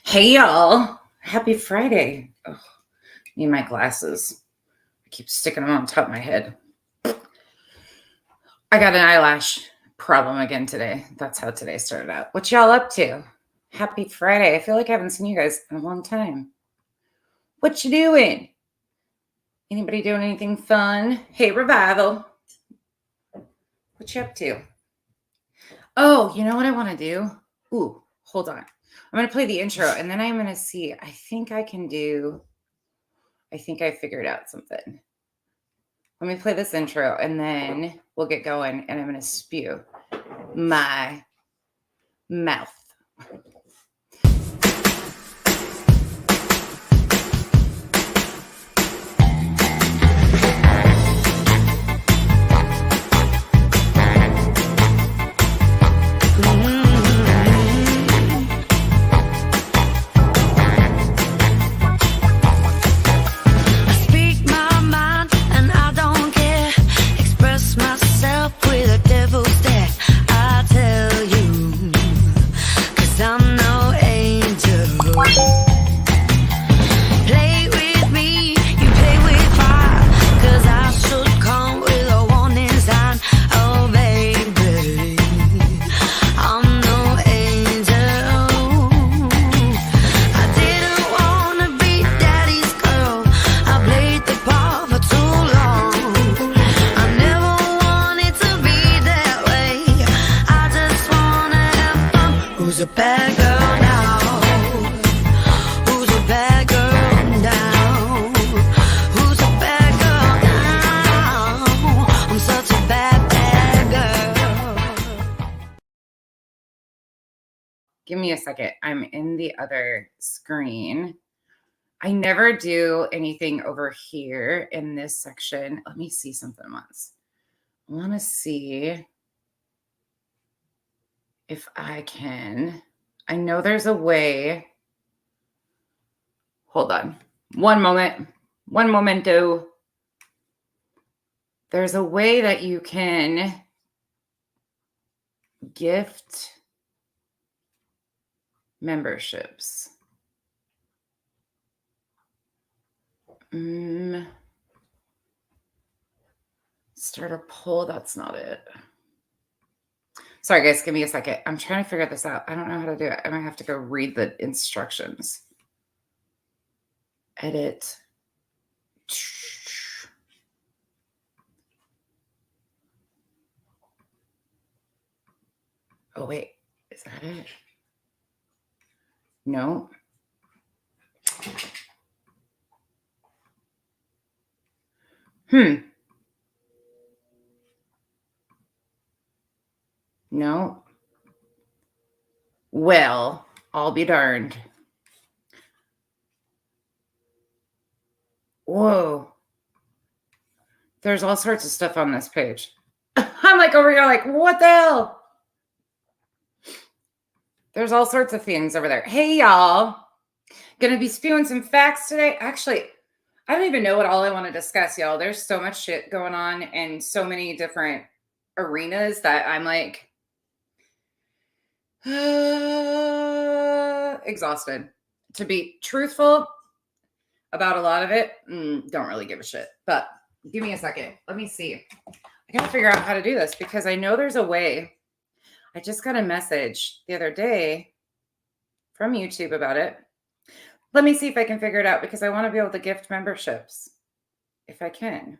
Hey y'all, happy Friday. Oh, need my glasses. I keep sticking them on top of my head. I got an eyelash problem again today. That's how today started out. What y'all up to? Happy Friday. I feel like I haven't seen you guys in a long time. What you doing? Anybody doing anything fun? Hey, Revival. What you up to? Oh, you know what I want to do? Ooh, hold on. I'm going to play the intro and then I'm going to see. I think I figured out something. Let me play this intro and then we'll get going and I'm going to spew my mouth. Give me a second. I'm in the other screen. I never do anything over here in this section. Let me see something once. I want to see if I can. I know there's a way. Hold on. One moment. One momento. There's a way that you can gift memberships. Start a poll. That's not it. Sorry, guys. Give me a second. I'm trying to figure this out. I don't know how to do it. I might have to go read the instructions. Edit. Oh, wait. Is that it? No. No. Well, I'll be darned. Whoa. There's all sorts of stuff on this page. I'm like over here like, what the hell? There's all sorts of things over there. Hey, y'all. Gonna be spewing some facts today. Actually, I don't even know what all I want to discuss, y'all. There's so much shit going on in so many different arenas that I'm like exhausted. To be truthful about a lot of it, don't really give a shit. But give me a second. Let me see. I gotta figure out how to do this because I know there's a way. I just got a message the other day from YouTube about it. Let me see if I can figure it out because I want to be able to gift memberships if I can.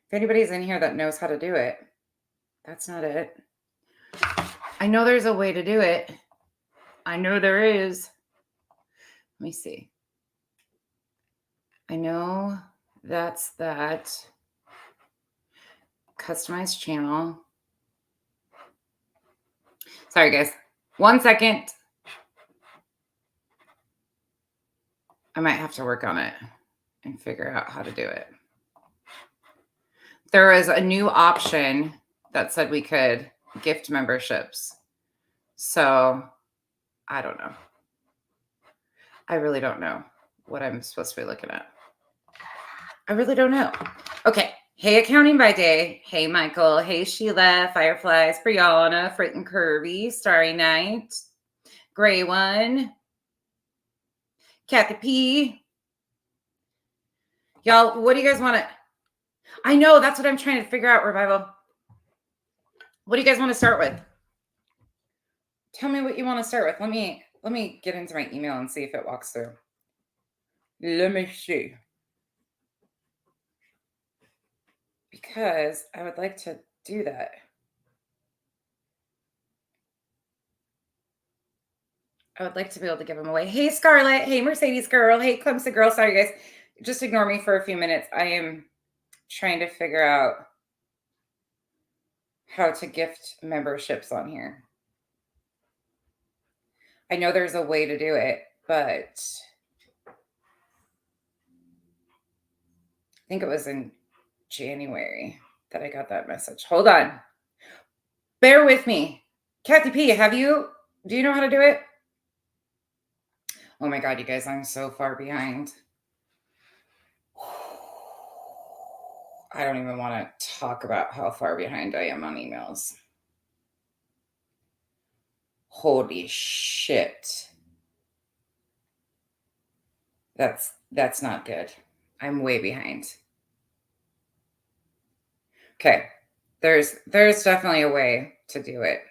If anybody's in here that knows how to do it, that's not it. I know there's a way to do it. I know there is. Let me see. I know that's that. Customize channel. Sorry, guys. 1 second. I might have to work on it and figure out how to do it. There was a new option that said we could gift memberships. So I don't know. I really don't know what I'm supposed to be looking at. I really don't know. Okay. Hey, Accounting by Day. Hey, Michael. Hey, Sheila. Fireflies. Brianna. Freight and Curvy. Starry Night. Gray one. Kathy P. Y'all, what do you guys want to? I know, that's what I'm trying to figure out, Revival. What do you guys want to start with? Tell me what you want to start with. Let me get into my email and see if it walks through. Let me see. Because I would like to do that. I would like to be able to give them away. Hey, Scarlett. Hey, Mercedes girl. Hey, Clemson girl. Sorry, guys. Just ignore me for a few minutes. I am trying to figure out how to gift memberships on here. I know there's a way to do it, but I think it was in January that I got that message. Hold on. Bear with me. Kathy P, do you know how to do it? Oh my God, you guys, I'm so far behind. I don't even want to talk about how far behind I am on emails. Holy shit. That's not good. I'm way behind. Okay. There's definitely a way to do it.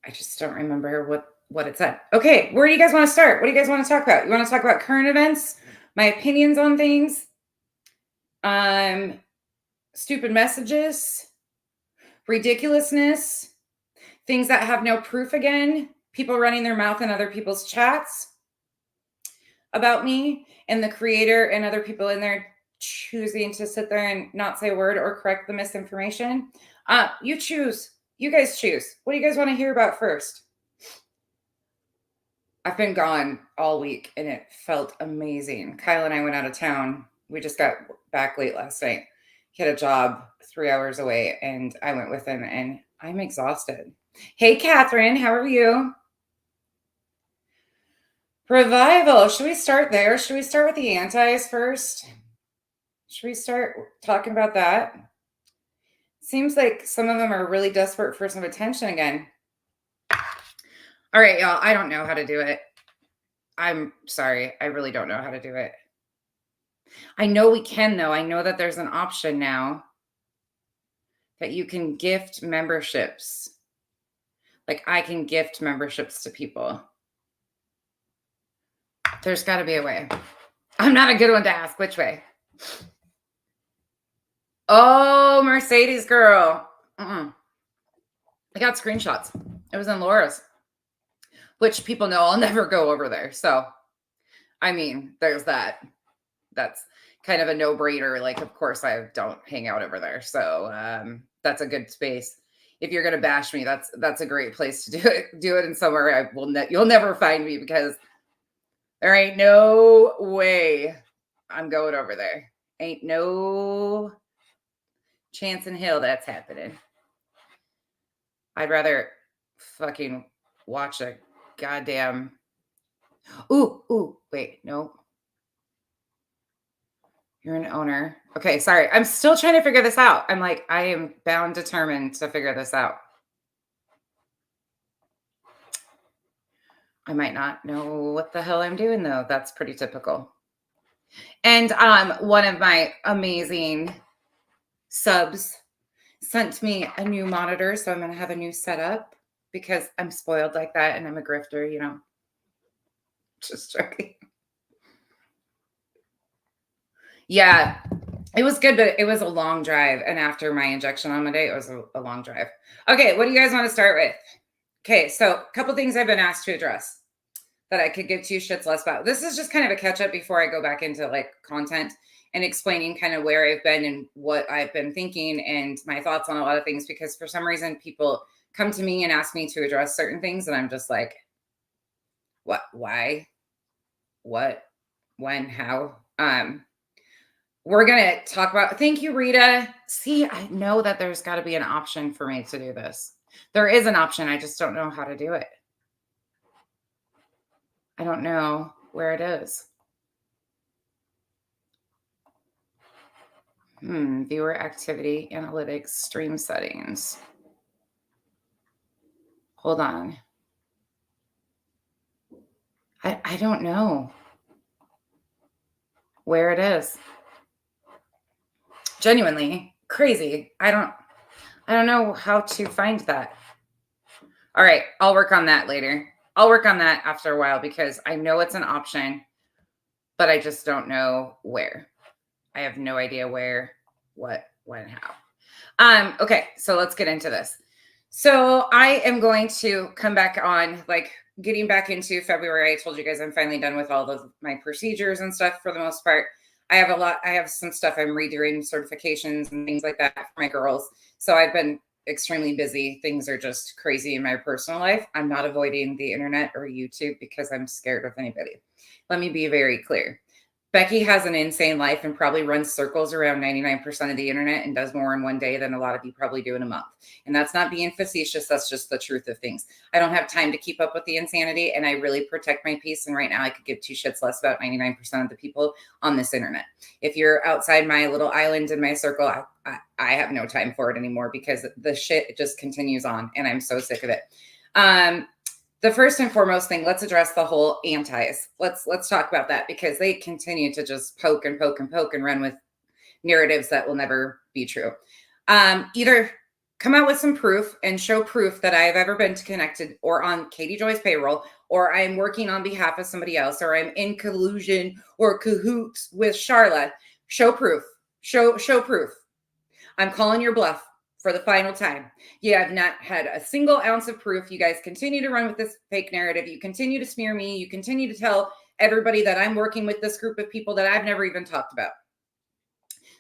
I just don't remember what it said. Okay, where do you guys want to start? What do you guys want to talk about? You want to talk about current events, my opinions on things, stupid messages, ridiculousness, things that have no proof again, people running their mouth in other people's chats about me, and the creator and other people in there choosing to sit there and not say a word or correct the misinformation. You choose. You guys choose. What do you guys want to hear about first? I've been gone all week and it felt amazing. Kyle and I went out of town. We just got back late last night. He had a job 3 hours away and I went with him and I'm exhausted. Hey, Catherine, how are you? Revival. Should we start there? Should we start with the antis first? Should we start talking about that? Seems like some of them are really desperate for some attention again. All right, y'all. I don't know how to do it. I'm sorry. I really don't know how to do it. I know we can, though. I know that there's an option now that you can gift memberships. Like I can gift memberships to people. There's got to be a way. I'm not a good one to ask. Which way? Oh, Mercedes girl. I got screenshots. It was in Laura's, which people know I'll never go over there. So, I mean, there's that. That's kind of a no-brainer. Like, of course, I don't hang out over there. So that's a good space. If you're gonna bash me, that's a great place to do it. Do it in somewhere you'll never find me because there ain't no way I'm going over there. Ain't no chance in hell that's happening. I'd rather fucking watch a goddamn. Ooh, wait, no. You're an owner. Okay, sorry. I'm still trying to figure this out. I'm like, I am determined to figure this out. I might not know what the hell I'm doing though. That's pretty typical. And one of my amazing subs sent me a new monitor, so I'm going to have a new setup because I'm spoiled like that and I'm a grifter, you know. Just joking. Yeah, it was good, but it was a long drive. And after my injection on Monday, it was a long drive. Okay, what do you guys want to start with? Okay, so a couple things I've been asked to address that I could give two shits less about. This is just kind of a catch up before I go back into like content and explaining kind of where I've been and what I've been thinking and my thoughts on a lot of things, because for some reason people come to me and ask me to address certain things. And I'm just like, what, why, what, when, how? We're going to talk about, thank you, Rita. See, I know that there's got to be an option for me to do this. There is an option. I just don't know how to do it. I don't know where it is. Viewer activity, analytics, stream settings. Hold on. I don't know where it is. Genuinely crazy. I don't know how to find that. All right, I'll work on that later. I'll work on that after a while because I know it's an option, but I just don't know where. I have no idea where, what, when, how. Okay, so let's get into this. So I am going to come back on, like, getting back into February. I told you guys I'm finally done with all of my procedures and stuff for the most part. I have some stuff I'm redoing, certifications and things like that for my girls. So I've been extremely busy. Things are just crazy in my personal life. I'm not avoiding the internet or YouTube because I'm scared of anybody. Let me be very clear. Becky has an insane life and probably runs circles around 99% of the internet and does more in one day than a lot of you probably do in a month. And that's not being facetious. That's just the truth of things. I don't have time to keep up with the insanity and I really protect my peace. And right now I could give two shits less about 99% of the people on this internet. If you're outside my little island in my circle, I have no time for it anymore because the shit just continues on and I'm so sick of it. The first and foremost thing, let's address the whole antis. Let's talk about that because they continue to just poke and poke and poke and run with narratives that will never be true. Either come out with some proof and show proof that I have ever been connected or on Katie Joy's payroll, or I'm working on behalf of somebody else, or I'm in collusion or cahoots with Charlotte. Show proof. Show proof. I'm calling your bluff for the final time. You have not had a single ounce of proof. You guys continue to run with this fake narrative. You continue to smear me. You continue to tell everybody that I'm working with this group of people that I've never even talked about.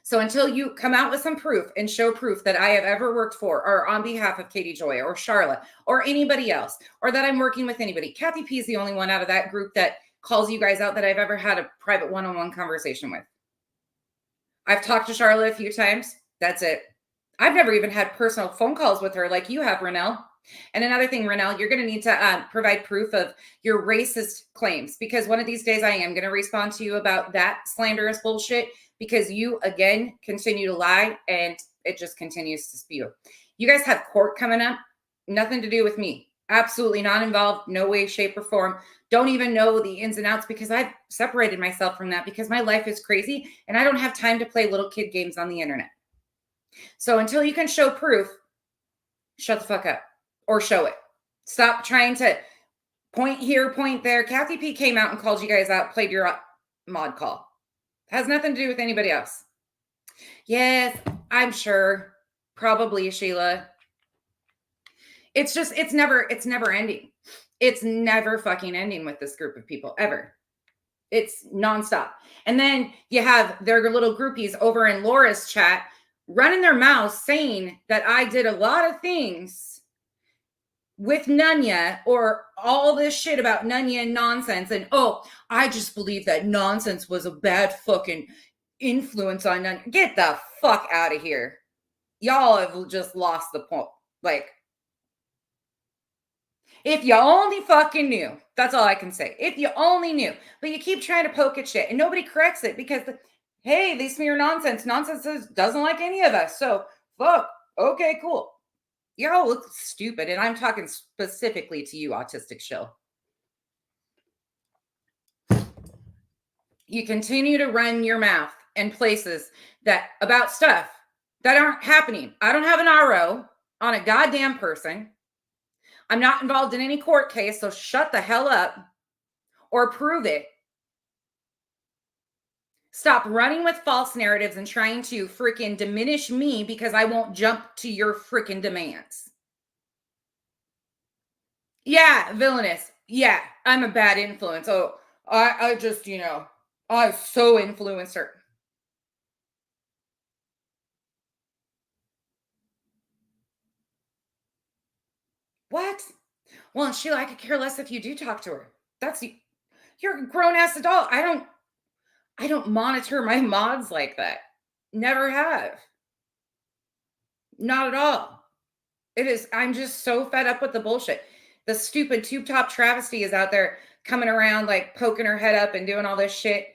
So until you come out with some proof and show proof that I have ever worked for or on behalf of Katie Joy or Charlotte or anybody else, or that I'm working with anybody, Kathy P is the only one out of that group that calls you guys out that I've ever had a private one-on-one conversation with. I've talked to Charlotte a few times. That's it. I've never even had personal phone calls with her like you have, Renelle. And another thing, Renelle, you're going to need to provide proof of your racist claims because one of these days I am going to respond to you about that slanderous bullshit because you, again, continue to lie and it just continues to spew. You guys have court coming up. Nothing to do with me. Absolutely not involved. No way, shape, or form. Don't even know the ins and outs because I've separated myself from that because my life is crazy and I don't have time to play little kid games on the internet. So until you can show proof, shut the fuck up or show it. Stop trying to point here, point there. Kathy P came out and called you guys out, played your mod call. Has nothing to do with anybody else. Yes, I'm sure. Probably, Sheila. It's never ending. It's never fucking ending with this group of people ever. It's nonstop. And then you have their little groupies over in Laura's chat running their mouths saying that I did a lot of things with Nunya or all this shit about Nunya and nonsense. And, oh, I just believe that nonsense was a bad fucking influence on Nunya. Get the fuck out of here. Y'all have just lost the point. Like, if you only fucking knew. That's all I can say. If you only knew. But you keep trying to poke at shit and nobody corrects it because hey, they smear nonsense. Nonsense doesn't like any of us. So, fuck. Okay, cool. Y'all look stupid. And I'm talking specifically to you, autistic shill. You continue to run your mouth in places that about stuff that aren't happening. I don't have an RO on a goddamn person. I'm not involved in any court case. So shut the hell up or prove it. Stop running with false narratives and trying to freaking diminish me because I won't jump to your freaking demands. Yeah, villainous. Yeah, I'm a bad influence. Oh, I just, I so influenced her. What? Well, Sheila, I could care less if you do talk to her. You're a grown ass adult. I don't monitor my mods like that. Never have. Not at all. I'm just so fed up with the bullshit. The stupid tube top travesty is out there coming around, like poking her head up and doing all this shit,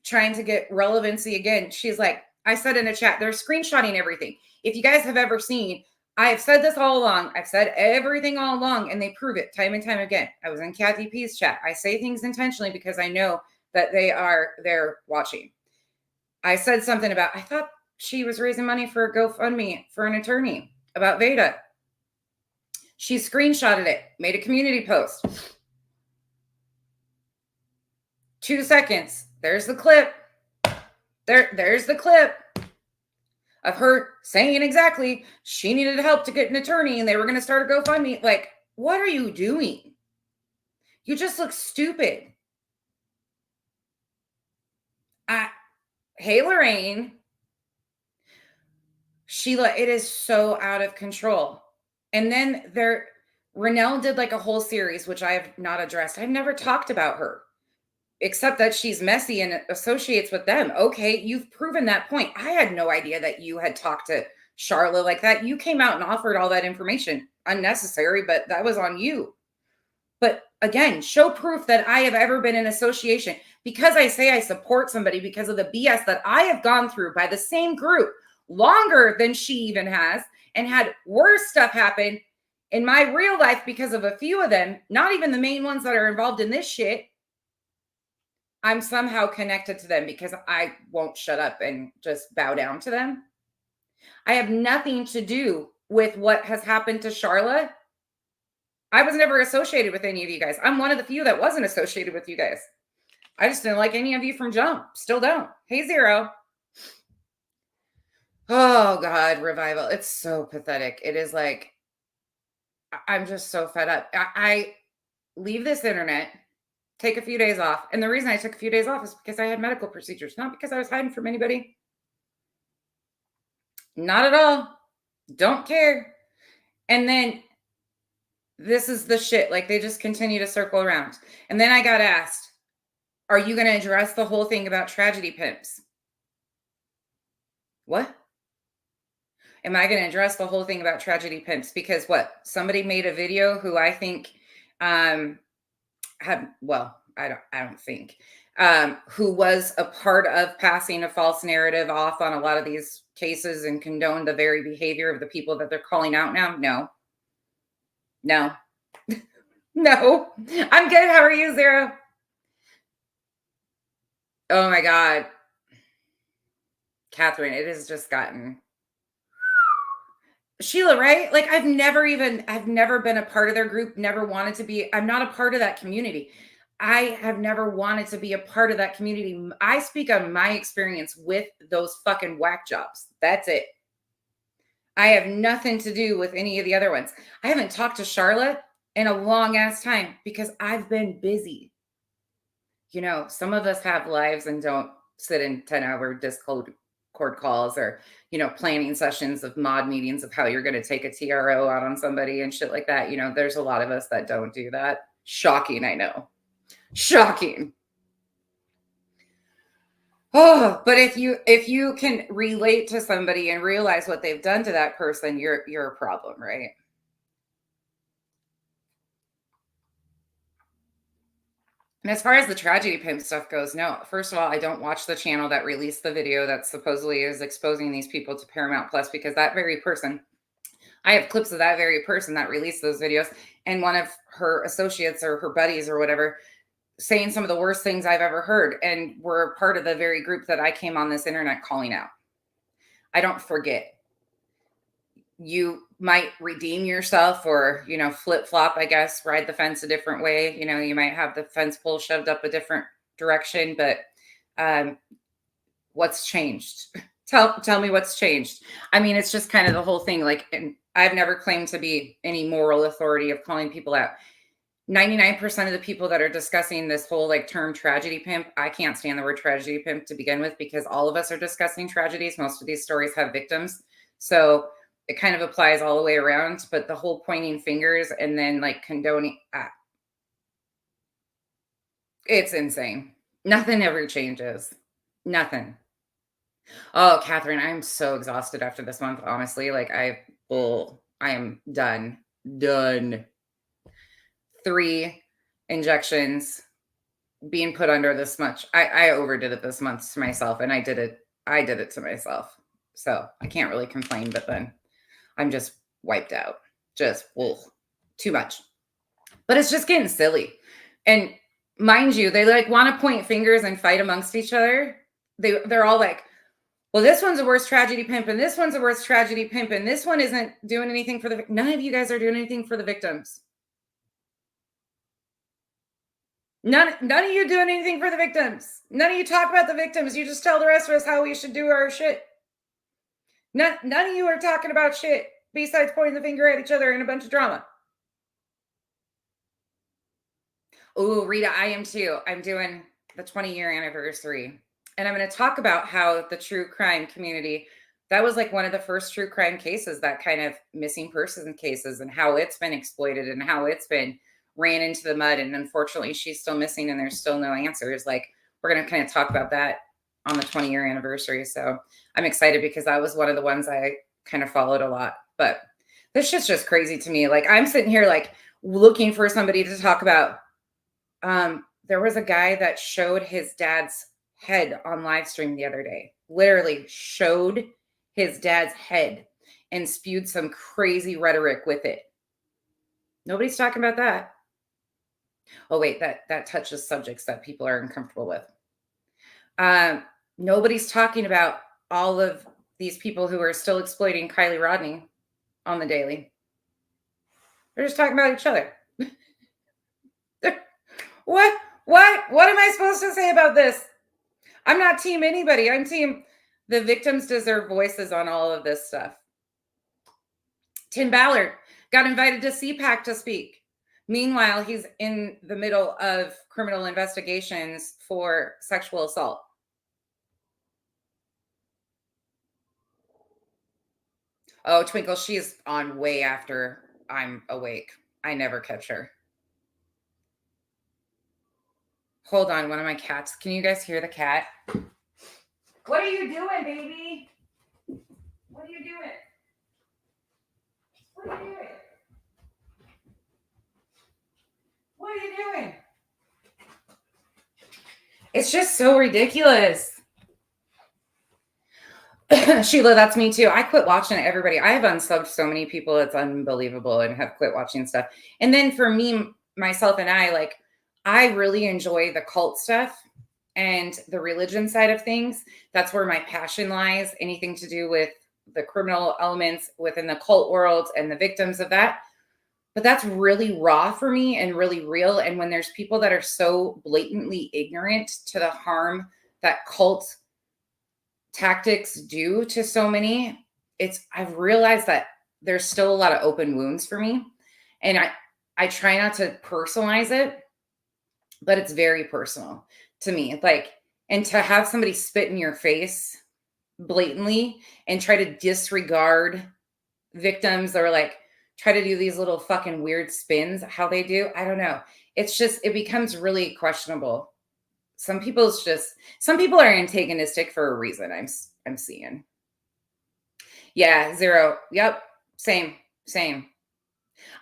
trying to get relevancy again. She's like, I said in the chat, they're screenshotting everything. If you guys have ever seen I have said this all along. I've said everything all along, and they prove it time and time again. I was in Kathy P's chat. I say things intentionally because I know that they're watching. I said something about, I thought she was raising money for a GoFundMe for an attorney about Veda. She screenshotted it, made a community post. 2 seconds. There's the clip. There's the clip of her saying exactly she needed help to get an attorney and they were going to start a GoFundMe. Like, what are you doing? You just look stupid. Hey, Lorraine. Sheila, it is so out of control. And then Renelle did like a whole series, which I have not addressed. I've never talked about her, except that she's messy and associates with them. Okay, you've proven that point. I had no idea that you had talked to Charlotte like that. You came out and offered all that information. Unnecessary, but that was on you. But again, show proof that I have ever been in association. Because I say I support somebody because of the BS that I have gone through by the same group longer than she even has, and had worse stuff happen in my real life because of a few of them, not even the main ones that are involved in this shit. I'm somehow connected to them because I won't shut up and just bow down to them. I have nothing to do with what has happened to Charlotte. I was never associated with any of you guys. I'm one of the few that wasn't associated with you guys. I just didn't like any of you from jump. Still don't. Hey, Zero. Oh, God, Revival. It's so pathetic. It is like, I'm just so fed up. I leave this internet, take a few days off. And the reason I took a few days off is because I had medical procedures, not because I was hiding from anybody. Not at all. Don't care. And then this is the shit. Like, they just continue to circle around. And then I got asked, are you going to address the whole thing about tragedy pimps? What? Am I going to address the whole thing about tragedy pimps? Because what? Somebody made a video who I think who was a part of passing a false narrative off on a lot of these cases and condoned the very behavior of the people that they're calling out now? No. No. No. I'm good. How are you, Zero? Oh my God. Catherine, it has just gotten Sheila, right? Like, I've never been a part of their group, never wanted to be. I'm not a part of that community. I have never wanted to be a part of that community. I speak on my experience with those fucking whack jobs. That's it. I have nothing to do with any of the other ones. I haven't talked to Charlotte in a long ass time because I've been busy. You know, some of us have lives and don't sit in 10-hour Discord calls or, you know, planning sessions of mod meetings of how you're going to take a TRO out on somebody and shit like that. You know, there's a lot of us that don't do that. Shocking, I know. Shocking. Oh, but if you can relate to somebody and realize what they've done to that person, you're a problem, right? And as far as the tragedy pimp stuff goes, no. First of all, I don't watch the channel that released the video that supposedly is exposing these people to Paramount Plus, because that very person, I have clips of that very person that released those videos, and one of her associates or her buddies or whatever saying some of the worst things I've ever heard, and were part of the very group that I came on this internet calling out. I don't forget. You might redeem yourself or, you know, flip-flop, I guess, ride the fence a different way. You know, you might have the fence pole shoved up a different direction, but what's changed? Tell me what's changed. I mean, it's just kind of the whole thing. Like, and I've never claimed to be any moral authority of calling people out. 99% of the people that are discussing this whole like term tragedy pimp, I can't stand the word tragedy pimp to begin with, because all of us are discussing tragedies. Most of these stories have victims. So it kind of applies all the way around, but the whole pointing fingers and then like condoning, it's insane. Nothing ever changes. Nothing. Oh, Catherine, I'm so exhausted after this month, honestly. Like, I am done. Done. 3 injections, being put under this much. I overdid it this month to myself, and I did it to myself. So I can't really complain, but then I'm just wiped out. Just, ugh, too much. But it's just getting silly. And mind you, they like want to point fingers and fight amongst each other. They're all like, well, this one's a worse tragedy pimp, and this one's a worse tragedy pimp, and this one isn't doing anything for the none of you guys are doing anything for the victims. None of you doing anything for the victims. None of you talk about the victims. You just tell the rest of us how we should do our shit. None of you are talking about shit besides pointing the finger at each other and a bunch of drama. Oh, Rita, I am too. I'm doing the 20-year anniversary. And I'm going to talk about how the true crime community, that was like one of the first true crime cases, that kind of missing person cases, and how it's been exploited and how it's been ran into the mud. And unfortunately, she's still missing and there's still no answers. Like, we're going to kind of talk about that on the 20-year anniversary. So I'm excited because that was one of the ones I kind of followed a lot. But this shit's just crazy to me. Like, I'm sitting here like looking for somebody to talk about. There was a guy that showed his dad's head on live stream the other day. Literally showed his dad's head and spewed some crazy rhetoric with it. Nobody's talking about that. Oh wait, that touches subjects that people are uncomfortable with. Nobody's talking about all of these people who are still exploiting Kylie Rodney on the daily. They're just talking about each other. What am I supposed to say about this? I'm not team anybody. I'm team the victims deserve voices on all of this stuff. Tim Ballard got invited to CPAC to speak. Meanwhile, he's in the middle of criminal investigations for sexual assault. Oh, Twinkle, she's on way after I'm awake. I never catch her. Hold on, one of my cats. Can you guys hear the cat? What are you doing, baby? What are you doing? What are you doing? What are you doing? It's just so ridiculous. Sheila, that's me too. I quit watching everybody. I have unsubbed so many people. It's unbelievable, and have quit watching stuff. And then for me, myself and I really enjoy the cult stuff and the religion side of things. That's where my passion lies. Anything to do with the criminal elements within the cult world and the victims of that. But that's really raw for me and really real. And when there's people that are so blatantly ignorant to the harm that cult tactics do to so many, I've realized that there's still a lot of open wounds for me. And I try not to personalize it, but it's very personal to me. Like, and to have somebody spit in your face blatantly and try to disregard victims, or like try to do these little fucking weird spins, how they do, I don't know. It's just, it becomes really questionable. Some people are antagonistic for a reason. I'm seeing. Yeah, zero. Yep. Same.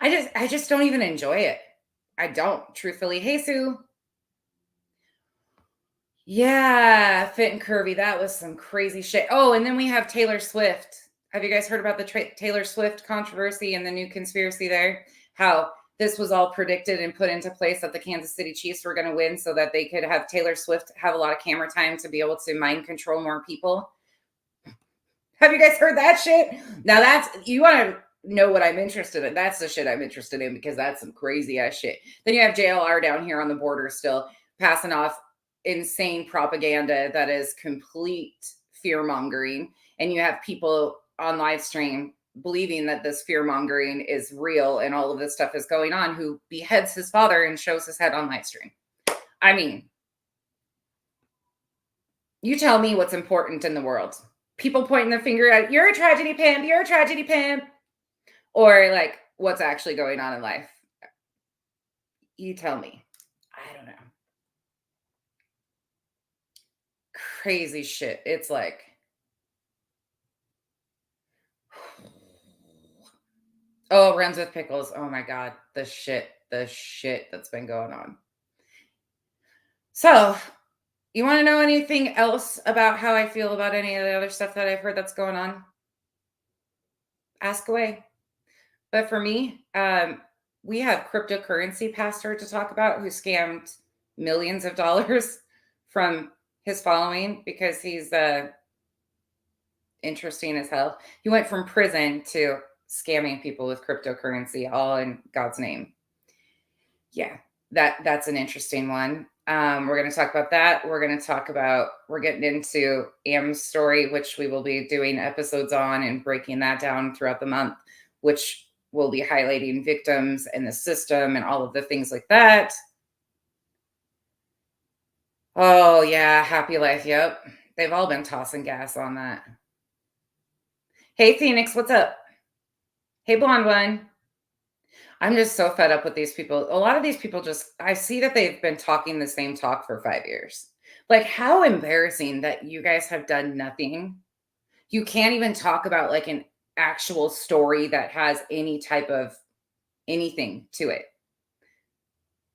I just don't even enjoy it. I don't, truthfully. Hey, Sue. Yeah, fit and curvy. That was some crazy shit. Oh, and then we have Taylor Swift. Have you guys heard about the Taylor Swift controversy and the new conspiracy there? How this was all predicted and put into place that the Kansas City Chiefs were going to win so that they could have Taylor Swift have a lot of camera time to be able to mind control more people. Have you guys heard that shit? Now you want to know what I'm interested in. That's the shit I'm interested in, because that's some crazy ass shit. Then you have JLR down here on the border still passing off insane propaganda that is complete fear mongering. And you have people on live stream believing that this fear mongering is real and all of this stuff is going on, who beheads his father and shows his head on live stream. I mean, you tell me what's important in the world. People pointing the finger at, you're a tragedy pimp, or like what's actually going on in life. You tell me. I don't know. Crazy shit. It's like, oh, runs with pickles. Oh my God. The shit that's been going on. So, you want to know anything else about how I feel about any of the other stuff that I've heard that's going on? Ask away. But for me, we have cryptocurrency pastor to talk about who scammed millions of dollars from his following because he's interesting as hell. He went from prison to scamming people with cryptocurrency, all in God's name. Yeah, that's an interesting one. We're going to talk about that. We're going to talk about we're getting into Am's story, which we will be doing episodes on and breaking that down throughout the month, which will be highlighting victims and the system and all of the things like that. Oh yeah, happy life. Yep, they've all been tossing gas on that. Hey Phoenix, what's up? Hey blonde one. I'm just so fed up with these people. A lot of these people just, I see that they've been talking the same talk for 5 years. Like, how embarrassing that you guys have done nothing. You can't even talk about like an actual story that has any type of anything to it.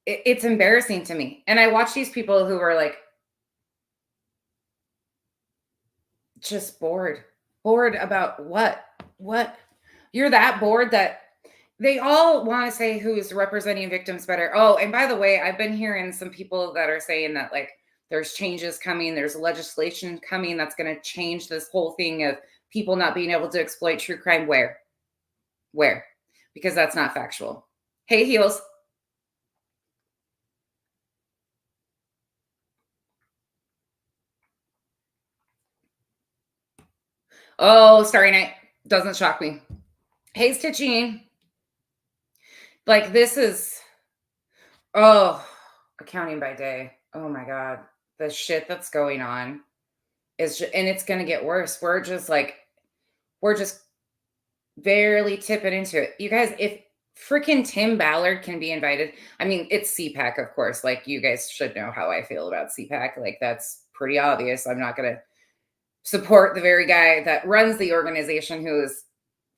It's embarrassing to me. And I watch these people who are like just bored. Bored about what? What? You're that bored that they all want to say who's representing victims better. Oh, and by the way, I've been hearing some people that are saying that like there's changes coming, there's legislation coming that's going to change this whole thing of people not being able to exploit true crime. Where? Where? Because that's not factual. Hey, heels. Oh, Starry Night. Doesn't shock me. Hey, Stitching. Like this is, oh, accounting by day. Oh my God. The shit that's going on is just, and it's going to get worse. We're just barely tipping into it. You guys, if freaking Tim Ballard can be invited, I mean, it's CPAC, of course. Like, you guys should know how I feel about CPAC. Like, that's pretty obvious. I'm not going to support the very guy that runs the organization who has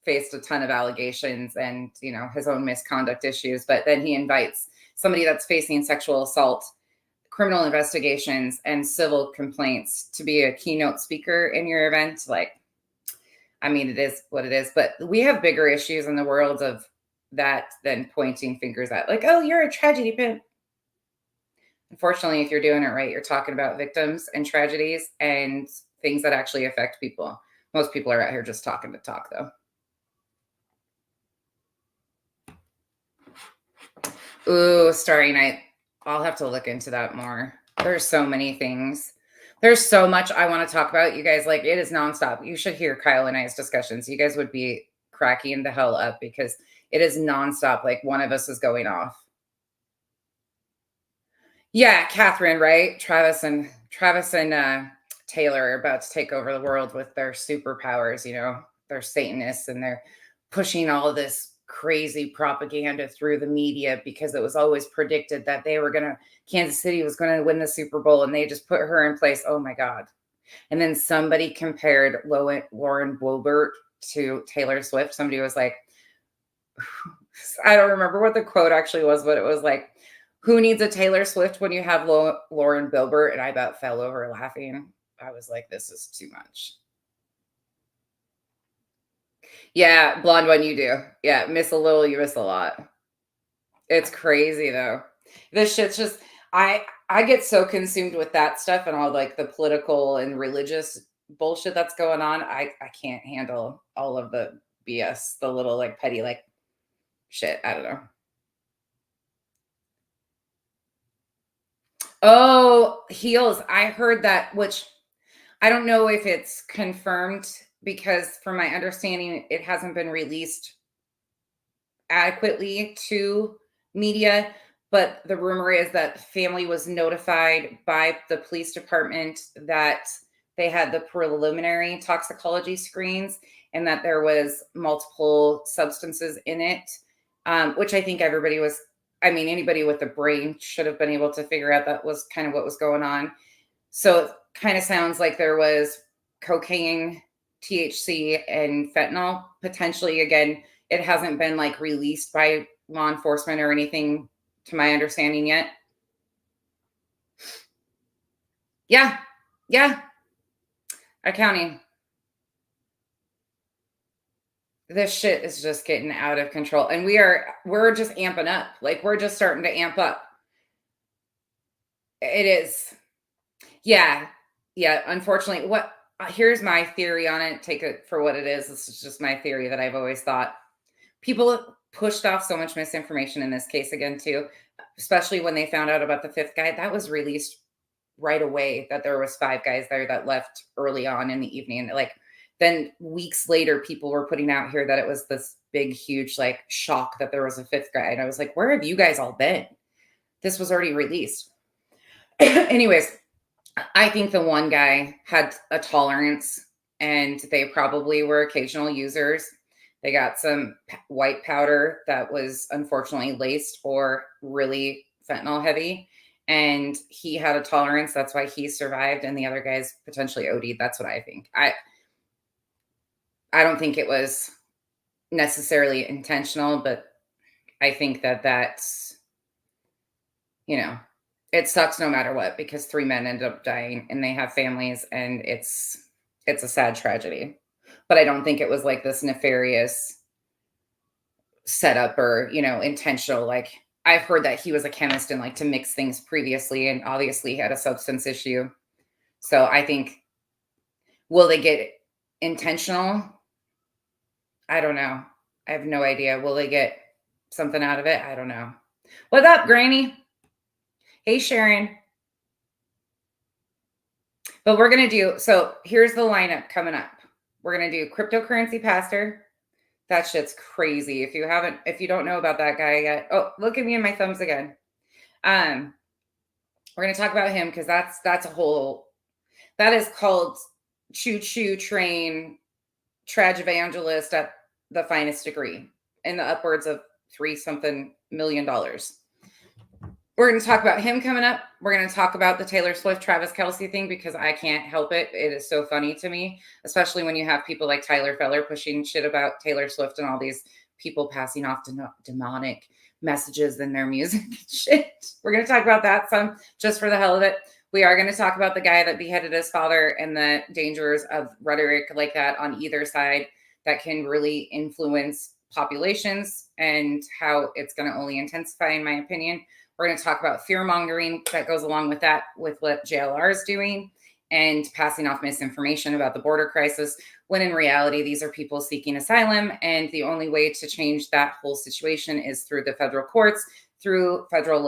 faced a ton of allegations and, his own misconduct issues. But then he invites somebody that's facing sexual assault, criminal investigations, and civil complaints to be a keynote speaker in your event. Like, I mean, it is what it is, but we have bigger issues in the world of that than pointing fingers at, like, oh, you're a tragedy pimp. Unfortunately, if you're doing it right, you're talking about victims and tragedies and things that actually affect people. Most people are out here just talking to talk, though. Ooh, Starry Night. I'll have to look into that more. There's so many things. There's so much I want to talk about. You guys, like, it is nonstop. You should hear Kyle and I's discussions. You guys would be cracking the hell up because it is nonstop. Like, one of us is going off. Yeah, Catherine, right? Travis and Taylor are about to take over the world with their superpowers. They're Satanists and they're pushing all of this crazy propaganda through the media because it was always predicted that Kansas City was going to win the Super Bowl and they just put her in place. Oh my God. And then somebody compared Lauren Boebert to Taylor Swift. Somebody was like, I don't remember what the quote actually was, but it was like, who needs a Taylor Swift when you have Lauren Boebert? And I about fell over laughing. I was like, this is too much. Yeah, blonde one, you do. Yeah, miss a little, you miss a lot. It's crazy though. This shit's just I get so consumed with that stuff and all like the political and religious bullshit that's going on. I can't handle all of the BS, the little like petty like shit. I don't know. Oh, heels. I heard that, which I don't know if it's confirmed because from my understanding, it hasn't been released adequately to media. But the rumor is that family was notified by the police department that they had the preliminary toxicology screens and that there was multiple substances in it, which I think anybody with a brain should have been able to figure out that was kind of what was going on. So it kind of sounds like there was cocaine, THC, and fentanyl potentially. Again, it hasn't been like released by law enforcement or anything to my understanding yet. Yeah. Yeah. Accounting. this shit is just getting out of control. And we're just amping up. Like we're just starting to amp up. It is. Yeah. Yeah. Unfortunately, here's my theory on it. Take it for what it is. This is just my theory that I've always thought. People pushed off so much misinformation in this case again, too, especially when they found out about the fifth guy. That was released right away that there was five guys there that left early on in the evening. Like then weeks later, people were putting out here that it was this big, huge like shock that there was a fifth guy. And I was like, where have you guys all been? This was already released. Anyways, I think the one guy had a tolerance and they probably were occasional users. They got some white powder that was unfortunately laced or really fentanyl heavy. And he had a tolerance. That's why he survived. And the other guys potentially OD'd. That's what I think. I don't think it was necessarily intentional, but I think that's, it sucks no matter what, because three men ended up dying and they have families and it's a sad tragedy. But I don't think it was like this nefarious setup or, intentional. Like I've heard that he was a chemist and like to mix things previously and obviously had a substance issue. So I think, will they get intentional? I don't know. I have no idea. Will they get something out of it? I don't know. What's up, Granny? Hey, Sharon. But we're going to do, so here's the lineup coming up. We're going to do cryptocurrency pastor. That shit's crazy. If you don't know about that guy yet. Oh, look at me and my thumbs again. We're going to talk about him because that is called choo choo train trad evangelist at the finest degree in the upwards of $3-something million. We're going to talk about him coming up. We're going to talk about the Taylor Swift, Travis Kelce thing because I can't help it. It is so funny to me, especially when you have people like Tyler Feller pushing shit about Taylor Swift and all these people passing off demonic messages in their music and shit. We're going to talk about that some just for the hell of it. We are going to talk about the guy that beheaded his father and the dangers of rhetoric like that on either side that can really influence populations and how it's going to only intensify, in my opinion. We're going to talk about fear mongering that goes along with that, with what JLR is doing and passing off misinformation about the border crisis, when in reality, these are people seeking asylum. And the only way to change that whole situation is through the federal courts, through federal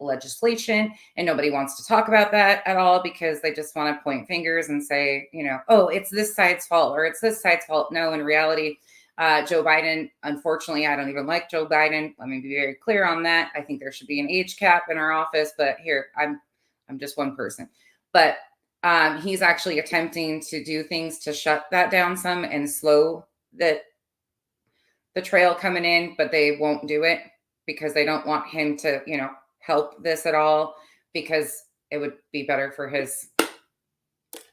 legislation. And nobody wants to talk about that at all because they just want to point fingers and say, oh, it's this side's fault or it's this side's fault. No, in reality, Joe Biden, unfortunately, I don't even like Joe Biden. Let me be very clear on that. I think there should be an age cap in our office, but here, I'm just one person. But he's actually attempting to do things to shut that down some and slow the trail coming in, but they won't do it because they don't want him to, help this at all because it would be better for his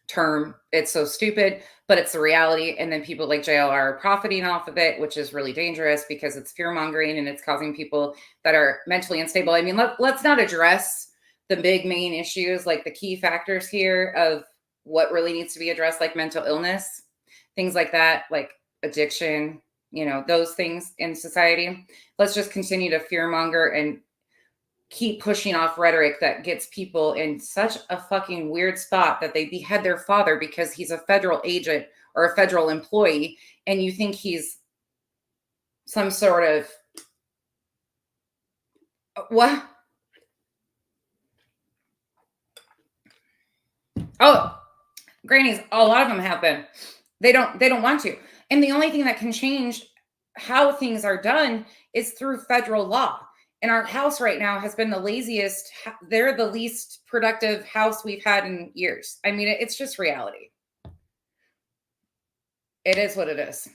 term. It's so stupid, but it's the reality. And then people like JLR are profiting off of it, which is really dangerous because it's fear mongering and it's causing people that are mentally unstable. I mean, let's not address the big main issues, like the key factors here of what really needs to be addressed, like mental illness, things like that, like addiction, those things in society. Let's just continue to fear monger and keep pushing off rhetoric that gets people in such a fucking weird spot that they behead their father because he's a federal agent or a federal employee. And you think he's some sort of what? Oh, grannies, a lot of them have been. They don't want to. And the only thing that can change how things are done is through federal law. And our House right now has been the laziest. They're the least productive House we've had in years. I mean, it's just reality. It is what it is.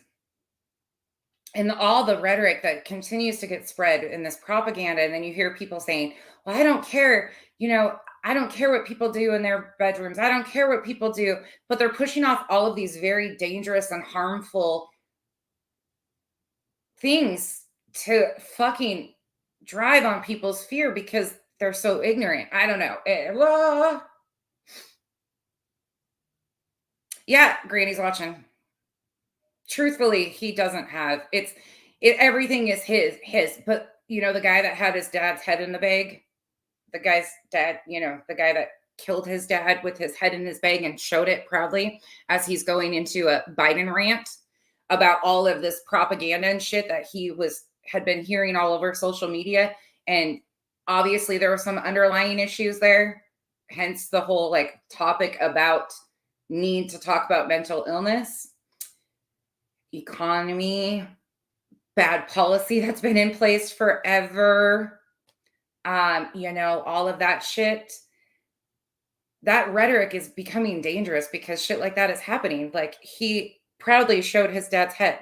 And all the rhetoric that continues to get spread in this propaganda. And then you hear people saying, well, I don't care. I don't care what people do in their bedrooms. I don't care what people do. But they're pushing off all of these very dangerous and harmful things to fucking drive on people's fear because they're so ignorant. I don't know. Yeah, Granny's watching. truthfully, he doesn't have everything is his. But the guy that had his dad's head in the bag, the guy's dad, the guy that killed his dad with his head in his bag and showed it proudly as he's going into a Biden rant about all of this propaganda and shit that had been hearing all over social media. And obviously there were some underlying issues there, hence the whole like topic about need to talk about mental illness, economy, bad policy that's been in place forever. All of that shit. That rhetoric is becoming dangerous because shit like that is happening. Like, he proudly showed his dad's head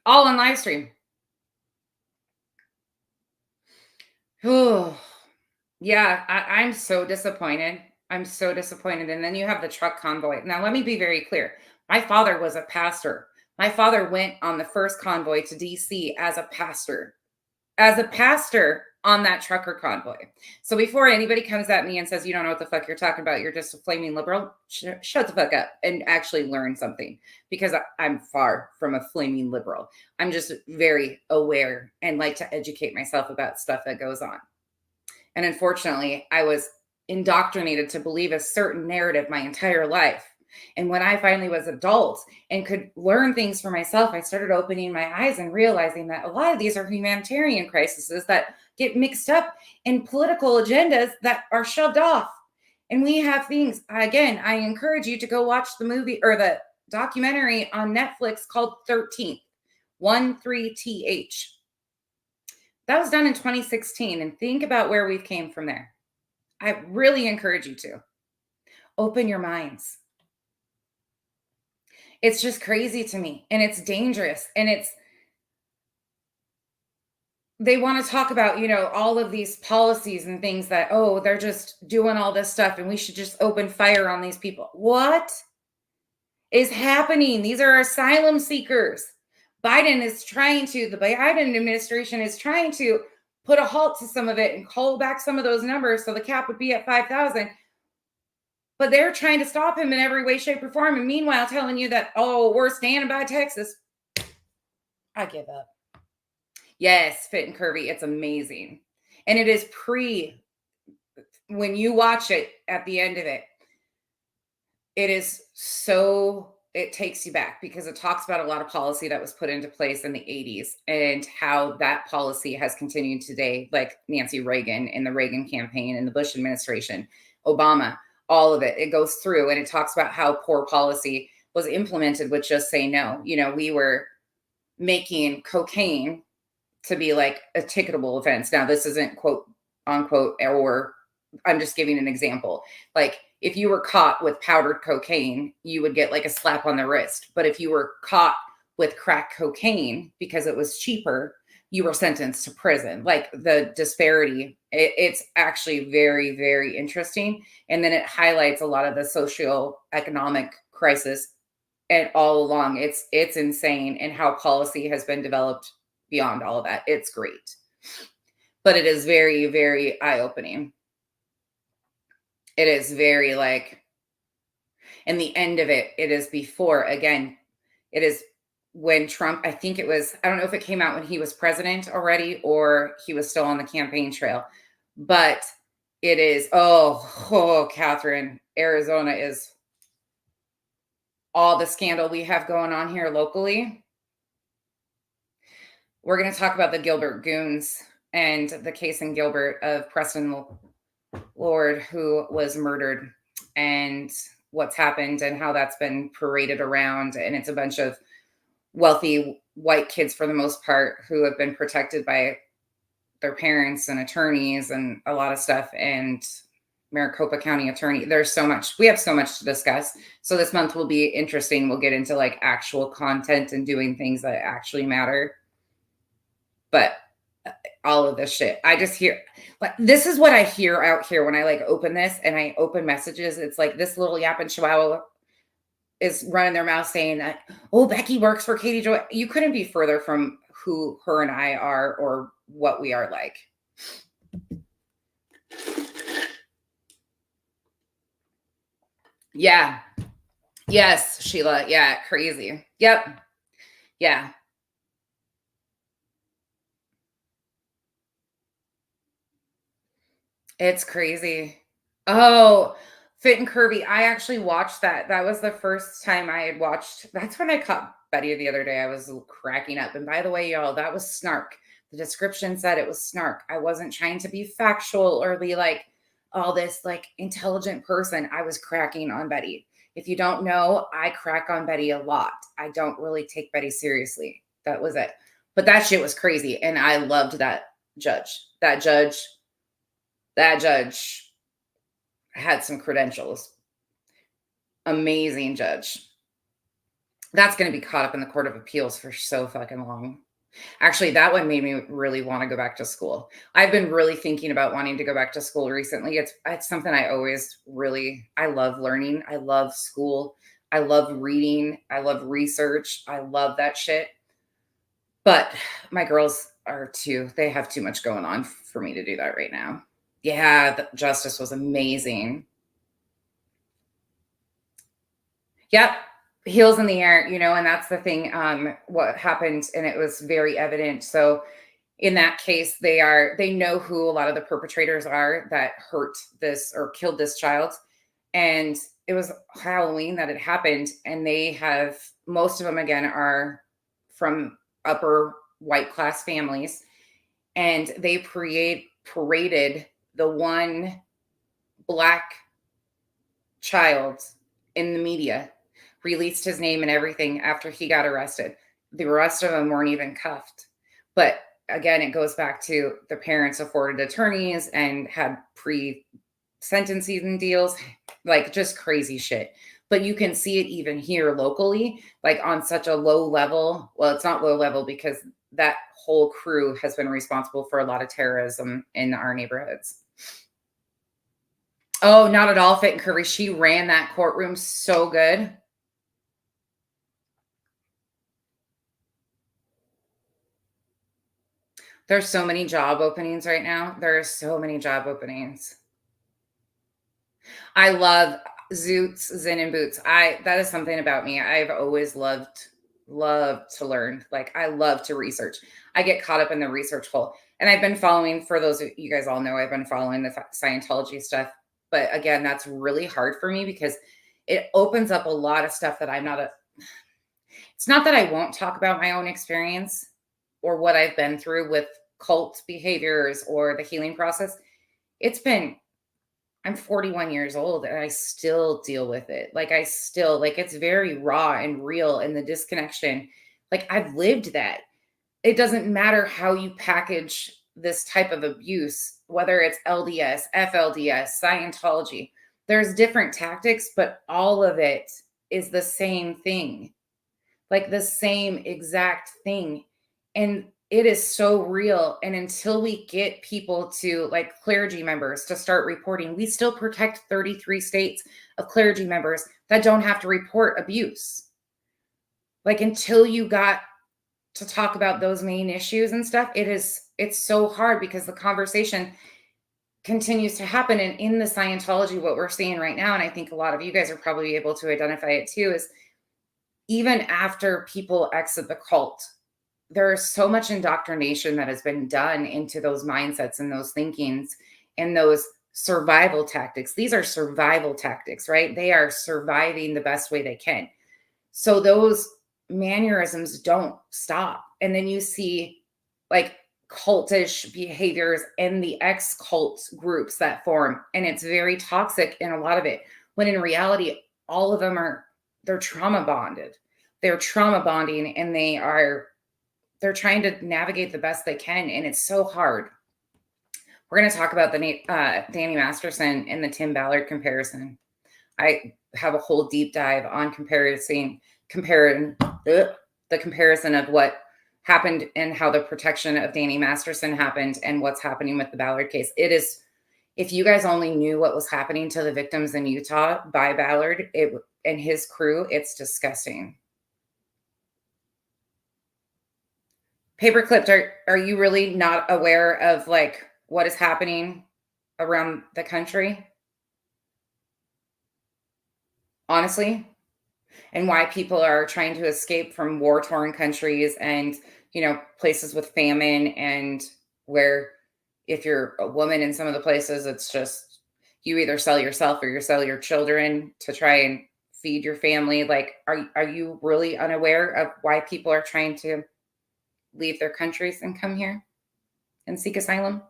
all on live stream. Oh, yeah, I'm so disappointed. I'm so disappointed. And then you have the truck convoy. Now, let me be very clear. My father was a pastor. My father went on the first convoy to DC as a pastor on that trucker convoy. So before anybody comes at me and says, you don't know what the fuck you're talking about, you're just a flaming liberal, shut the fuck up and actually learn something, because I'm far from a flaming liberal. I'm just very aware and like to educate myself about stuff that goes on. And unfortunately, I was indoctrinated to believe a certain narrative my entire life. And when I finally was adult and could learn things for myself, I started opening my eyes and realizing that a lot of these are humanitarian crises that get mixed up in political agendas that are shoved off. And we have things, again, I encourage you to go watch the movie or the documentary on Netflix called 13th, 13th. That was done in 2016. And think about where we've came from there. I really encourage you to open your minds. It's just crazy to me, and it's dangerous, and they want to talk about, all of these policies and things that, oh, they're just doing all this stuff and we should just open fire on these people. What is happening? These are asylum seekers. The Biden administration is trying to put a halt to some of it and call back some of those numbers so the cap would be at 5,000. But they're trying to stop him in every way, shape, or form. And meanwhile, telling you that, oh, we're standing by Texas. I give up. Yes, Fit and Curvy. It's amazing. And it is when you watch it at the end of it, it takes you back because it talks about a lot of policy that was put into place in the 80s and how that policy has continued today, like Nancy Reagan in the Reagan campaign and the Bush administration, Obama. All of it. It goes through and it talks about how poor policy was implemented with just say no. We were making cocaine to be like a ticketable offense. Now, this isn't quote unquote, or I'm just giving an example. Like if you were caught with powdered cocaine, you would get like a slap on the wrist. But if you were caught with crack cocaine because it was cheaper, you were sentenced to prison. Like the disparity, it's actually very, very interesting. And then it highlights a lot of the socioeconomic crisis. And all along, it's insane, and how policy has been developed beyond all of that. It's great. But it is very, very eye-opening. It is very and the end of it is before, again, it is when Trump, I think it was, I don't know if it came out when he was president already or he was still on the campaign trail, but it is, Catherine, Arizona is all the scandal we have going on here locally. We're going to talk about the Gilbert Goons and the case in Gilbert of Preston Lord, who was murdered, and what's happened and how that's been paraded around. And it's a bunch of wealthy white kids for the most part who have been protected by their parents and attorneys and a lot of stuff. And Maricopa County attorney, we have so much to discuss. So this month will be interesting. We'll get into like actual content and doing things that actually matter. But all of this shit, I just hear, like, this is what I hear out here when I like open this and I open messages. It's like this little yapping chihuahua is running their mouth saying that, oh, Becky works for Katie Joy. You couldn't be further from who her and I are or what we are like. Yeah. Yes, Sheila. Yeah, crazy. Yep. Yeah. It's crazy. Oh, Fit and Curvy. I actually watched that. That was the first time I had watched. That's when I caught Betty the other day. I was cracking up. And by the way, y'all, that was snark. The description said it was snark. I wasn't trying to be factual or be like all this like intelligent person. I was cracking on Betty. If you don't know, I crack on Betty a lot. I don't really take Betty seriously. That was it. But that shit was crazy. And I loved that judge. That judge had some credentials. Amazing judge. That's going to be caught up in the Court of Appeals for so fucking long. Actually, that one made me really want to go back to school. I've been really thinking about wanting to go back to school recently. It's something I always really I love learning. I love school. I love reading. I love research. I love that shit. But my girls are too. They have too much going on for me to do that right now. Yeah, the justice was amazing. Yep. Heels in the air, and that's the thing, what happened, and it was very evident. So in that case, they know who a lot of the perpetrators are that hurt this or killed this child. And it was Halloween that it happened. And they have most of them again are from upper white class families. And they paraded the one black child in the media, released his name and everything after he got arrested. The rest of them weren't even cuffed. But again, it goes back to the parents afforded attorneys and had pre sentencing deals, like just crazy shit. But you can see it even here locally, like on such a low level. Well, it's not low level because that whole crew has been responsible for a lot of terrorism in our neighborhoods. Oh, not at all, Fit and Curvy. She ran that courtroom so good. There's so many job openings right now. There are so many job openings. I love Zoots, Zen and Boots. That is something about me. I've always loved to learn. Like I love to research. I get caught up in the research hole. And I've been following, for those of you guys all know, I've been following the Scientology stuff. But again, that's really hard for me because it opens up a lot of stuff that I'm not a it's not that I won't talk about my own experience or what I've been through with cult behaviors or the healing process. It's been I'm 41 years old and I still deal with it. Like I still like it's very raw and real and the disconnection. Like I've lived that. It doesn't matter how you package this type of abuse, whether it's LDS, FLDS, Scientology. There's different tactics, but all of it is the same thing, like the same exact thing. And it is so real. And until we get people to like clergy members to start reporting, we still protect 33 states of clergy members that don't have to report abuse. Like until you got to talk about those main issues and stuff, it's so hard because the conversation continues to happen. And in the Scientology, what we're seeing right now, and I think a lot of you guys are probably able to identify it too, is even after people exit the cult, there's so much indoctrination that has been done into those mindsets and those thinkings and those survival tactics. These are survival tactics, right? They are surviving the best way they can. So those mannerisms don't stop. And then you see like cultish behaviors in the ex cult groups that form. And it's very toxic in a lot of it, when in reality, all of them they're trauma bonded. They're trauma bonding and they're trying to navigate the best they can. And it's so hard. We're going to talk about the Danny Masterson and the Tim Ballard comparison. I have a whole deep dive on comparing the comparison of what happened and how the protection of Danny Masterson happened and what's happening with the Ballard case. It is, if you guys only knew what was happening to the victims in Utah by Ballard and his crew, it's disgusting. Paperclipped, are you really not aware of like what is happening around the country? Honestly, and why people are trying to escape from war-torn countries and, places with famine, and where if you're a woman in some of the places, it's just you either sell yourself or you sell your children to try and feed your family. Like, are you really unaware of why people are trying to leave their countries and come here and seek asylum?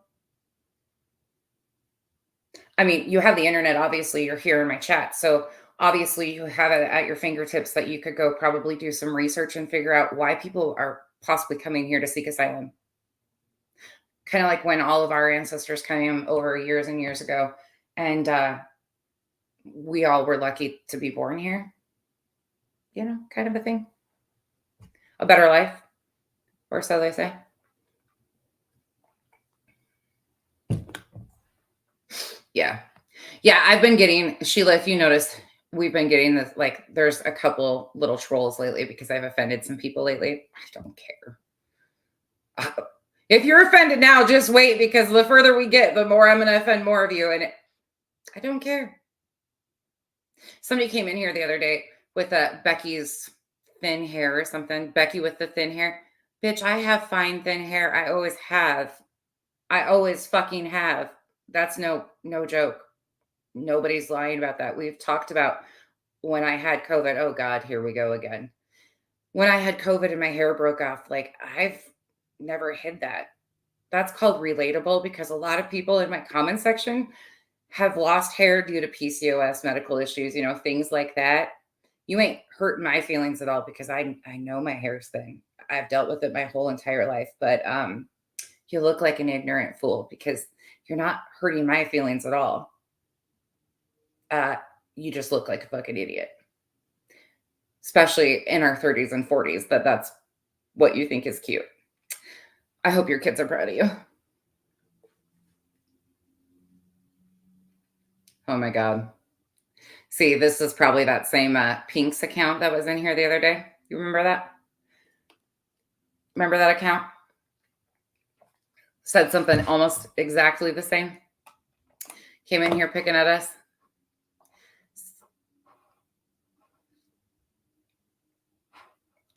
I mean, you have the internet, obviously, you're here in my chat. So obviously you have it at your fingertips that you could go probably do some research and figure out why people are possibly coming here to seek asylum. Kind of like when all of our ancestors came over years and years ago, and we all were lucky to be born here, kind of a thing. A better life, or so they say. Yeah. Yeah, I've been getting, Sheila, if you notice, we've been getting this, like, there's a couple little trolls lately because I've offended some people lately. I don't care. If you're offended now, just wait, because the further we get, the more I'm going to offend more of you. And I don't care. Somebody came in here the other day with Becky's thin hair or something. Becky with the thin hair. Bitch, I have fine, thin hair. I always have. I always fucking have. That's no joke. Nobody's lying about that. We've talked about when I had COVID. Oh God, here we go again. When I had COVID and my hair broke off, like, I've never hid that. That's called relatable, because a lot of people in my comment section have lost hair due to PCOS, medical issues, things like that. You ain't hurting my feelings at all, because I know my hair's thin. I've dealt with it my whole entire life, but you look like an ignorant fool because you're not hurting my feelings at all. You just look like a fucking idiot, especially in our 30s and 40s, that's what you think is cute. I hope your kids are proud of you. Oh my God. See, this is probably that same Pink's account that was in here the other day. You remember that? Remember that account? Said something almost exactly the same. Came in here picking at us.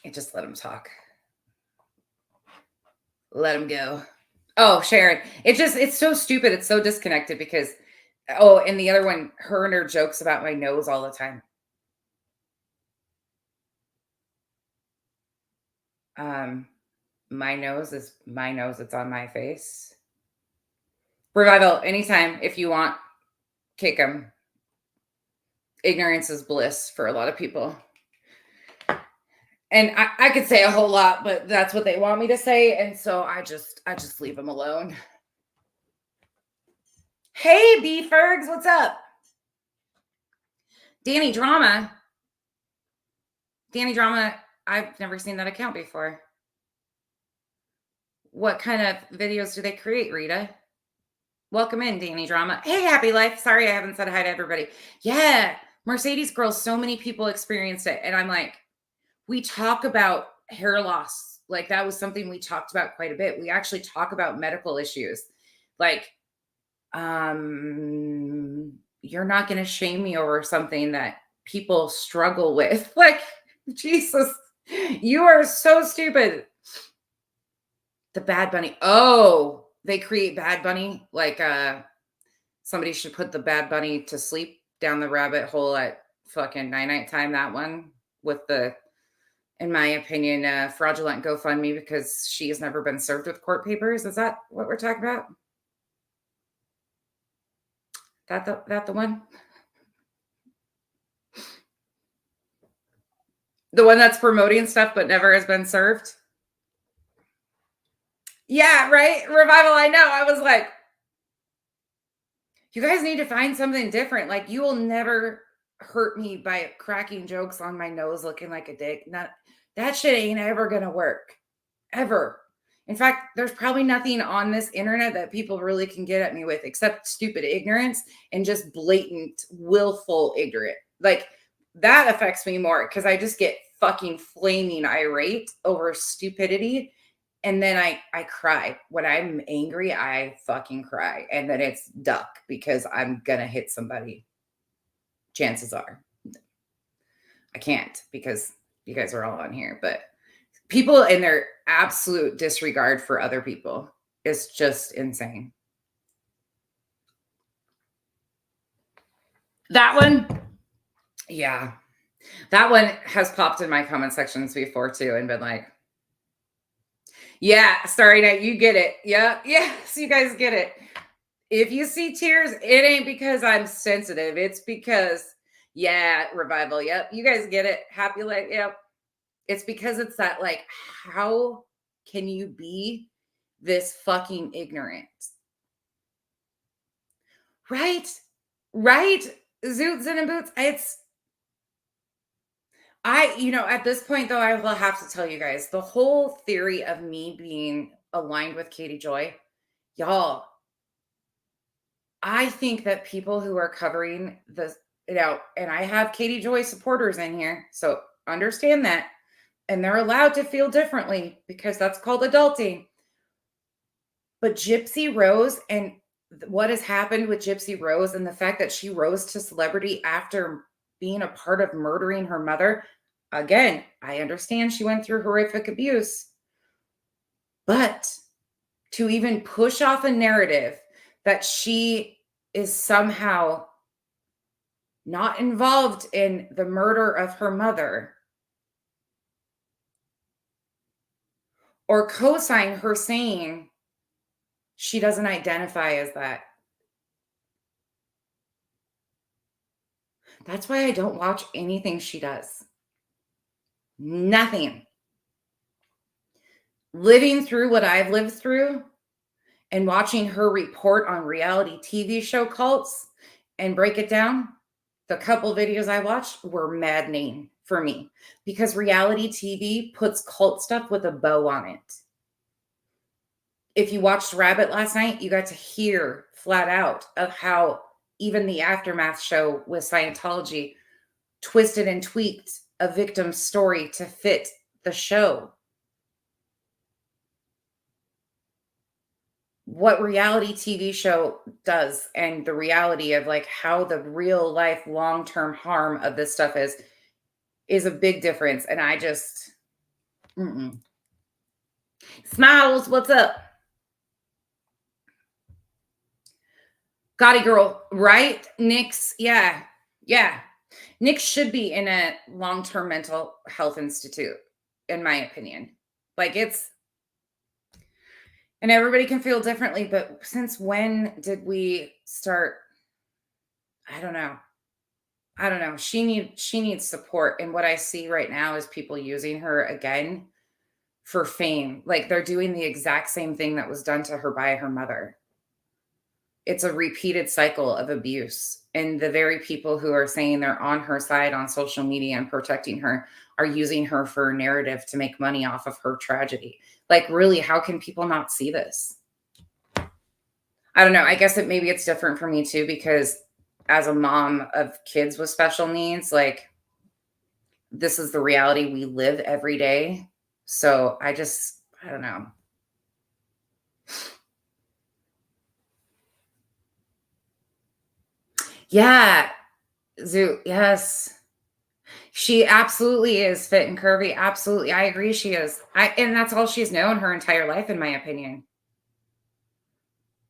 I just let him talk. Let him go. Oh, Sharon. It's so stupid. It's so disconnected because, and the other one, her and her jokes about my nose all the time. My nose is my nose. It's on my face. Revival, anytime if you want, kick them. Ignorance is bliss for a lot of people. And I could say a whole lot, but that's what they want me to say. And so I just leave them alone. Hey, B Fergs, what's up? Danny Drama, I've never seen that account before. What kind of videos do they create, Rita? Welcome in, Danny Drama. Hey, Happy Life. Sorry I haven't said hi to everybody. Yeah, Mercedes Girls, so many people experienced it. And I'm like, we talk about hair loss. Like, that was something we talked about quite a bit. We actually talk about medical issues. Like, you're not going to shame me over something that people struggle with. Like, Jesus, you are so stupid. The Bad Bunny. Oh, they create Bad Bunny. Like, somebody should put the Bad Bunny to sleep down the rabbit hole at fucking night time. That one with the, in my opinion, fraudulent GoFundMe because she has never been served with court papers. Is that what we're talking about? That the one? The one that's promoting stuff but never has been served? Yeah, right? Revival, I know. I was like, you guys need to find something different. Like, you will never hurt me by cracking jokes on my nose looking like a dick. That shit ain't ever gonna work. Ever. In fact, there's probably nothing on this internet that people really can get at me with except stupid ignorance and just blatant, willful ignorant. Like, that affects me more because I just get fucking flaming irate over stupidity. And then I cry. When I'm angry, I fucking cry. And then it's duck because I'm going to hit somebody. Chances are. I can't because you guys are all on here, but people in their absolute disregard for other people is just insane. That one, yeah. That one has popped in my comment sections before too and been like, yeah, Starry Night, you get it. Yeah, yes, you guys get it. If you see tears, it ain't because I'm sensitive. It's because, yeah, revival. Yep, you guys get it. Happy life. Yep. It's because it's that, like, how can you be this fucking ignorant? Right? Right? Zoots and boots. At this point though, I will have to tell you guys the whole theory of me being aligned with Katie Joy, y'all. I think that people who are covering the, and I have Katie Joy supporters in here, so understand that. And they're allowed to feel differently because that's called adulting. But Gypsy Rose and what has happened with Gypsy Rose and the fact that she rose to celebrity after being a part of murdering her mother. Again, I understand she went through horrific abuse, but to even push off a narrative that she is somehow not involved in the murder of her mother or co-sign her saying she doesn't identify as that. That's why I don't watch anything she does. Nothing. Living through what I've lived through and watching her report on reality TV show cults and break it down, the couple videos I watched were maddening for me because reality TV puts cult stuff with a bow on it. If you watched Rabbit last night, you got to hear flat out of how even the Aftermath show with Scientology twisted and tweaked a victim's story to fit the show. What reality TV show does and the reality of like how the real life long-term harm of this stuff is a big difference. And I just Smiles, what's up? Gotti girl, right? Nick's, yeah. Nick should be in a long-term mental health institute, in my opinion. Like and everybody can feel differently, but since when did we start? I don't know. She needs support. And what I see right now is people using her again for fame. Like they're doing the exact same thing that was done to her by her mother. It's a repeated cycle of abuse. And the very people who are saying they're on her side on social media and protecting her are using her for a narrative to make money off of her tragedy. Like, really, how can people not see this? I don't know. I guess maybe it's different for me too, because as a mom of kids with special needs, like this is the reality we live every day. So I don't know. Yeah. Zoo. Yes. She absolutely is fit and curvy. Absolutely. I agree she is. And that's all she's known her entire life, in my opinion.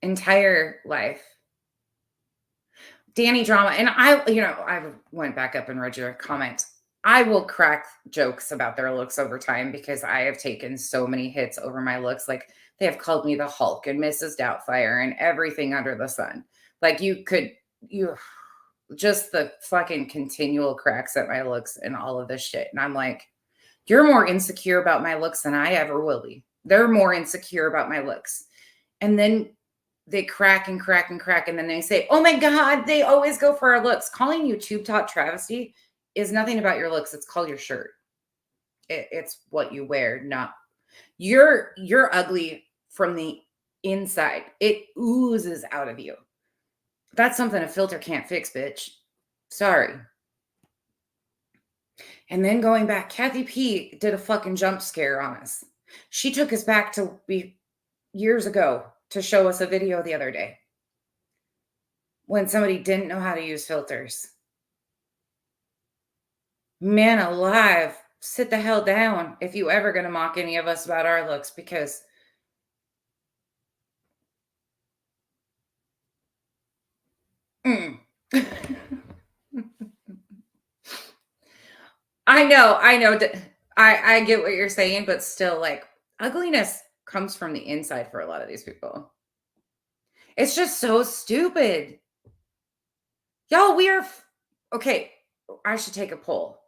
Entire life. Danny drama. And I went back up and read your comment. I will crack jokes about their looks over time because I have taken so many hits over my looks. Like they have called me the Hulk and Mrs. Doubtfire and everything under the sun. Like you just the fucking continual cracks at my looks and all of this shit. And I'm like, you're more insecure about my looks than I ever will be. They're more insecure about my looks. And then they crack and crack and crack. And then they say, oh my God, they always go for our looks. Calling you tube top travesty is nothing about your looks. It's called your shirt. It's what you wear. Not you're ugly from the inside. It oozes out of you. That's something a filter can't fix, bitch. Sorry. And then going back, Kathy P did a fucking jump scare on us. She took us back to years ago to show us a video the other day when somebody didn't know how to use filters. Man alive, sit the hell down if you ever gonna mock any of us about our looks because mm. I know that I get what you're saying, but still, like, ugliness comes from the inside for a lot of these people. It's just so stupid. Y'all, we are okay, I should take a poll.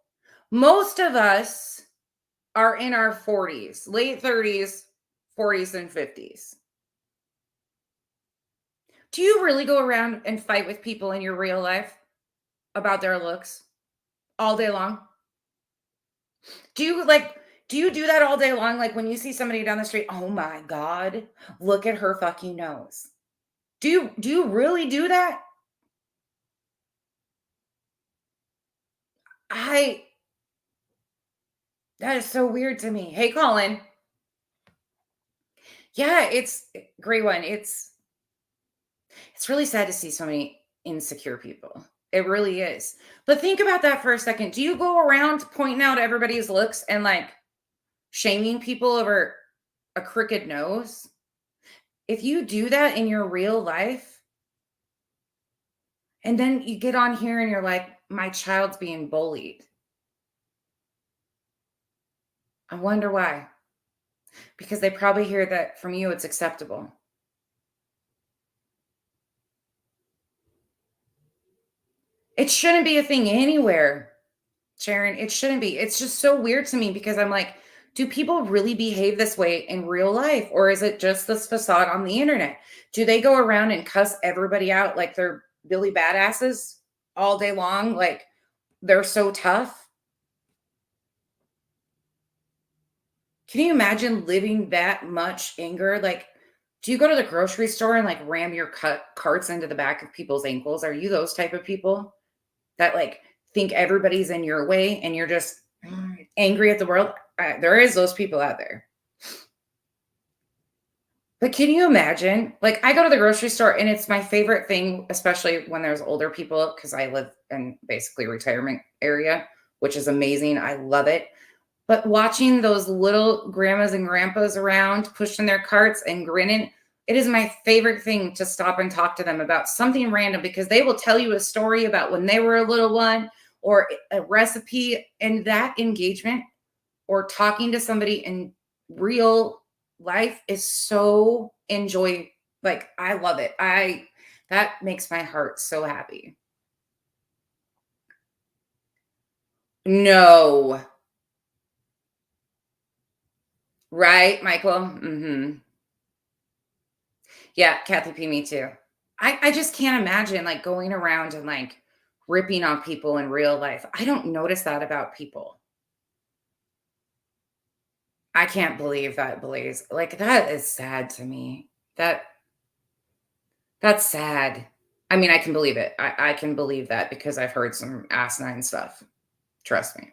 Most of us are in our 40s, late 30s, 40s, and 50s. Do you really go around and fight with people in your real life about their looks all day long? Do you like do you do that all day long? Like when you see somebody down the street, oh my God, look at her fucking nose. Do you really do that? I That is so weird to me. Hey Colin. Yeah, it's great one. It's really sad to see so many insecure people. It really is. But think about that for a second. Do you go around pointing out everybody's looks and like shaming people over a crooked nose? If you do that in your real life, and then you get on here and you're like, my child's being bullied. I wonder why. Because they probably hear that from you, it's acceptable. It shouldn't be a thing anywhere, Sharon. It shouldn't be. It's just so weird to me because I'm like, do people really behave this way in real life? Or is it just this facade on the internet? Do they go around and cuss everybody out like they're Billy badasses all day long? Like they're so tough? Can you imagine living that much anger? Like, do you go to the grocery store and like ram your carts into the back of people's ankles? Are you those type of people that like think everybody's in your way and you're just angry at the world? There is those people out there. But can you imagine? Like, I go to the grocery store and it's my favorite thing, especially when there's older people, because I live in basically retirement area, which is amazing. I love it. But watching those little grandmas and grandpas around pushing their carts and grinning, it is my favorite thing to stop and talk to them about something random because they will tell you a story about when they were a little one or a recipe. And that engagement or talking to somebody in real life is so enjoy. Like, I love it. That makes my heart so happy. No. Right, Michael? Yeah, Kathy P, me too. I just can't imagine like going around and like ripping on people in real life. I don't notice that about people. I can't believe that, Blaze. Like that is sad to me. That's sad. I mean, I can believe it. I can believe that because I've heard some asinine stuff. Trust me.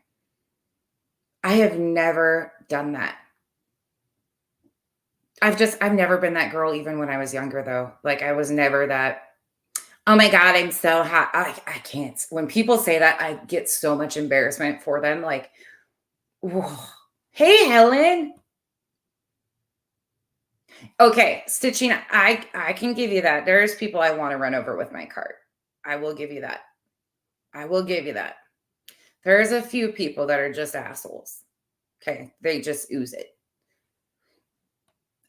I have never done that. I've never been that girl even when I was younger though. Like I was never that. Oh my God, I'm so hot. I can't. When people say that, I get so much embarrassment for them. Like, whoa. Hey, Helen. Okay, stitching. I can give you that. There's people I want to run over with my cart. I will give you that. I will give you that. There's a few people that are just assholes. Okay, they just ooze it.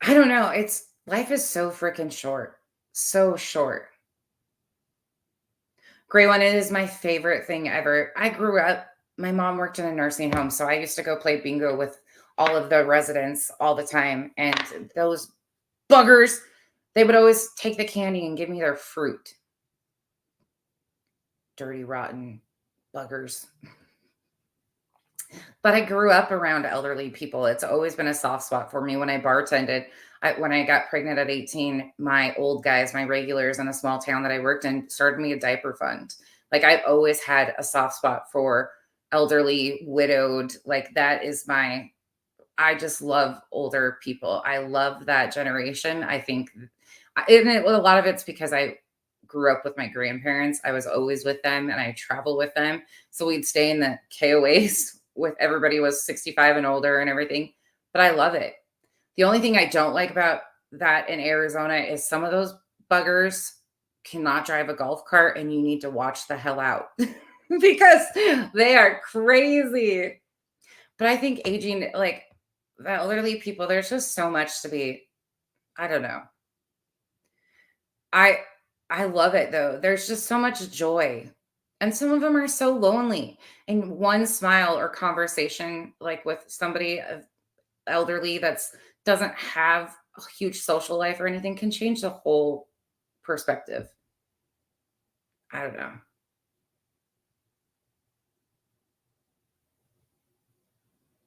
I don't know. It's life is so freaking short. So short. Gray one, it is my favorite thing ever. I grew up, my mom worked in a nursing home, so I used to go play bingo with all of the residents all the time. And those buggers, they would always take the candy and give me their fruit. Dirty, rotten buggers. But I grew up around elderly people. It's always been a soft spot for me. When I bartended, when I got pregnant at 18, my old guys, my regulars in a small town that I worked in, started me a diaper fund. Like I've always had a soft spot for elderly, widowed. Like that is I just love older people. I love that generation. I think, and a lot of it's because I grew up with my grandparents. I was always with them and I travel with them. So we'd stay in the KOAs with everybody was 65 and older and everything. But I love it. The only thing I don't like about that in Arizona is some of those buggers cannot drive a golf cart and you need to watch the hell out because they are crazy. But I think aging, like the elderly people, there's just so much to be, I don't know. I I love it though. There's just so much joy. And some of them are so lonely. And one smile or conversation like with somebody elderly that's doesn't have a huge social life or anything can change the whole perspective. I don't know.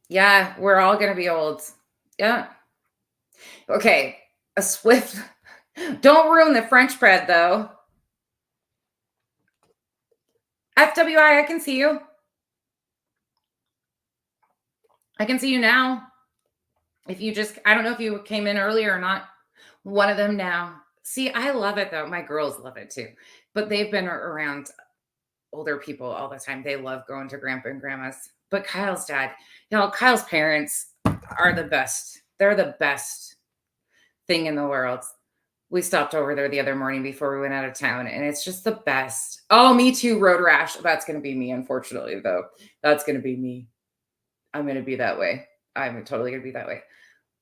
Yeah, we're all going to be old. Yeah. Okay. A swift don't ruin the French bread though. FWI, I can see you. I can see you now. If you just, I don't know if you came in earlier or not. One of them now. See, I love it though. My girls love it too. But they've been around older people all the time. They love going to grandpa and grandma's. But Kyle's dad, Kyle's parents are the best. They're the best thing in the world. We stopped over there the other morning before we went out of town, and it's just the best. Oh, me too, road rash. That's going to be me, unfortunately, though. That's going to be me. I'm going to be that way. I'm totally going to be that way.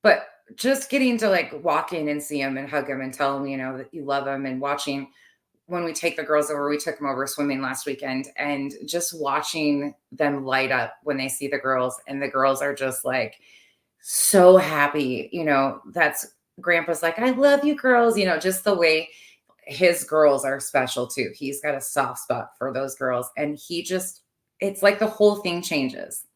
But just getting to like walk in and see him and hug him and tell him, that you love him and watching when we take the girls over, we took them over swimming last weekend and just watching them light up when they see the girls and the girls are just like so happy, that's grandpa's like, I love you girls, just the way his girls are special too. He's got a soft spot for those girls and it's like the whole thing changes.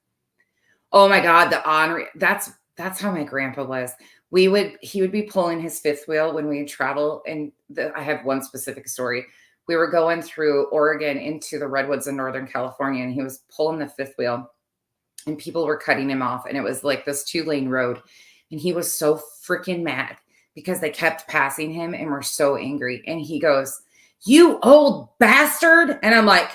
Oh my God, the honor. That's how my grandpa was. He would be pulling his fifth wheel when we travel. And I have one specific story. We were going through Oregon into the redwoods in Northern California, and he was pulling the fifth wheel, and people were cutting him off. And it was like this 2-lane road. And he was so freaking mad because they kept passing him and were so angry. And he goes, "You old bastard." And I'm like,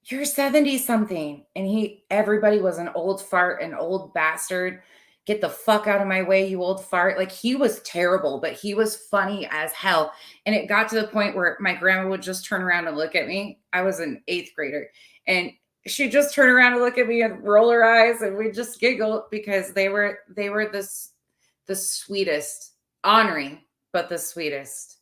"You're 70 something." And everybody was an old fart, an old bastard. Get the fuck out of my way, you old fart. Like he was terrible, but he was funny as hell. And it got to the point where my grandma would just turn around and look at me. I was an 8th grader. And she'd just turn around and look at me and roll her eyes. And we'd just giggle because they were the sweetest, honoring, but the sweetest.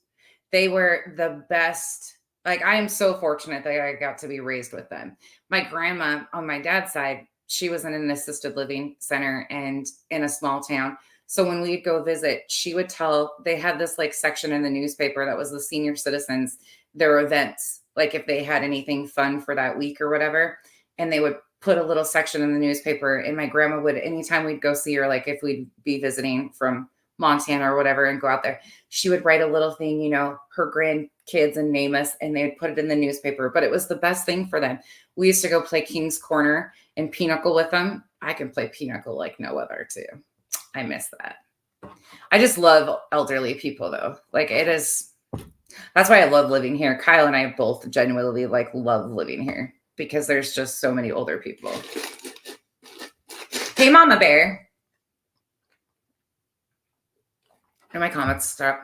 They were the best. Like, I am so fortunate that I got to be raised with them. My grandma on my dad's side, she was in an assisted living center and in a small town. So when we'd go visit, she would they had this like section in the newspaper that was the senior citizens, their events, like if they had anything fun for that week or whatever. And they would put a little section in the newspaper. And my grandma would, anytime we'd go see her, like if we'd be visiting from Montana or whatever and go out there, she would write a little thing, her grandkids and name us, and they would put it in the newspaper. But it was the best thing for them. We used to go play King's Corner and pinochle with them. I can play pinochle like no other too. I miss that. I just love elderly people though. Like that's why I love living here. Kyle and I both genuinely love living here because there's just so many older people. Hey, Mama Bear. And my comments stop.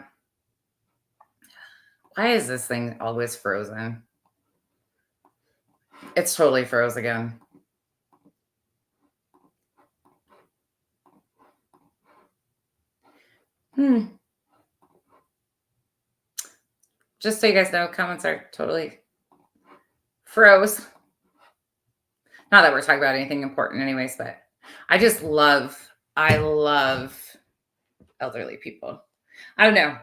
Why is this thing always frozen? It's totally froze again. Just so you guys know, comments are totally froze. Not that we're talking about anything important anyways, but I love elderly people. I don't know,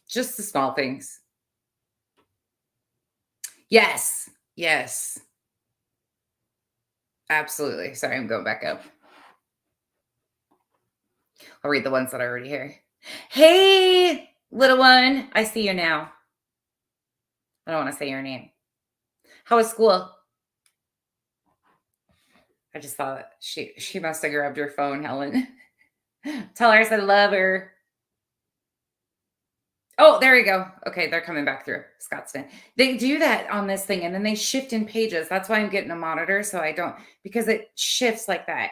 just the small things. Yes. Absolutely. Sorry, I'm going back up. I'll read the ones that are already here. Hey, little one. I see you now. I don't want to say your name. How was school? I just thought she must have grabbed your phone, Helen. Tell her I said love her. Oh, there you go. Okay, they're coming back through Scottsdale. They do that on this thing, and then they shift in pages. That's why I'm getting a monitor so I don't because it shifts like that.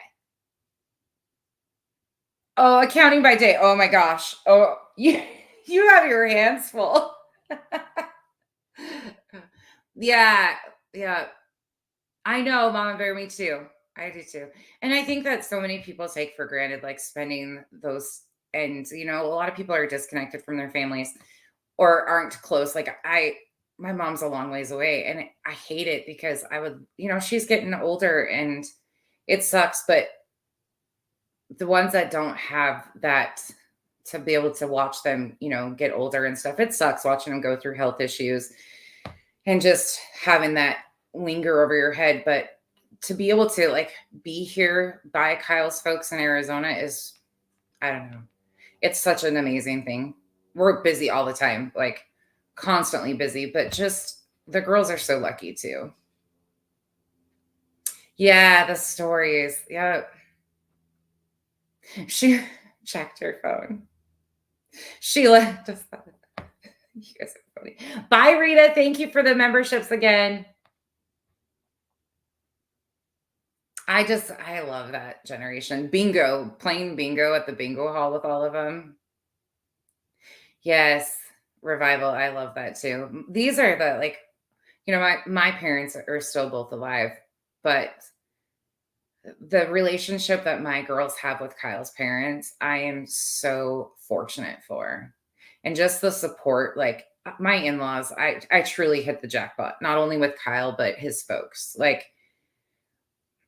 Oh, accounting by day. Oh my gosh. Oh, you have your hands full. Yeah, yeah. I know, Mama Bear, me too. I do too. And I think that so many people take for granted, like spending those, and a lot of people are disconnected from their families or aren't close. Like my mom's a long ways away, and I hate it because I would, she's getting older and it sucks. But the ones that don't have that to be able to watch them, get older and stuff, it sucks watching them go through health issues and just having that linger over your head. But to be able to like be here by Kyle's folks in Arizona is, I don't know, it's such an amazing thing. We're busy all the time, like constantly busy, but just the girls are so lucky too. Yeah, the stories. Yeah. She checked her phone. Sheila just you guys are funny. Bye, Rita. Thank you for the memberships again. I love that generation. Bingo, playing bingo at the bingo hall with all of them. Yes, revival. I love that too. These are the like, my parents are still both alive, but the relationship that my girls have with Kyle's parents, I am so fortunate for. And just the support, like my in-laws, I truly hit the jackpot, not only with Kyle, but his folks. Like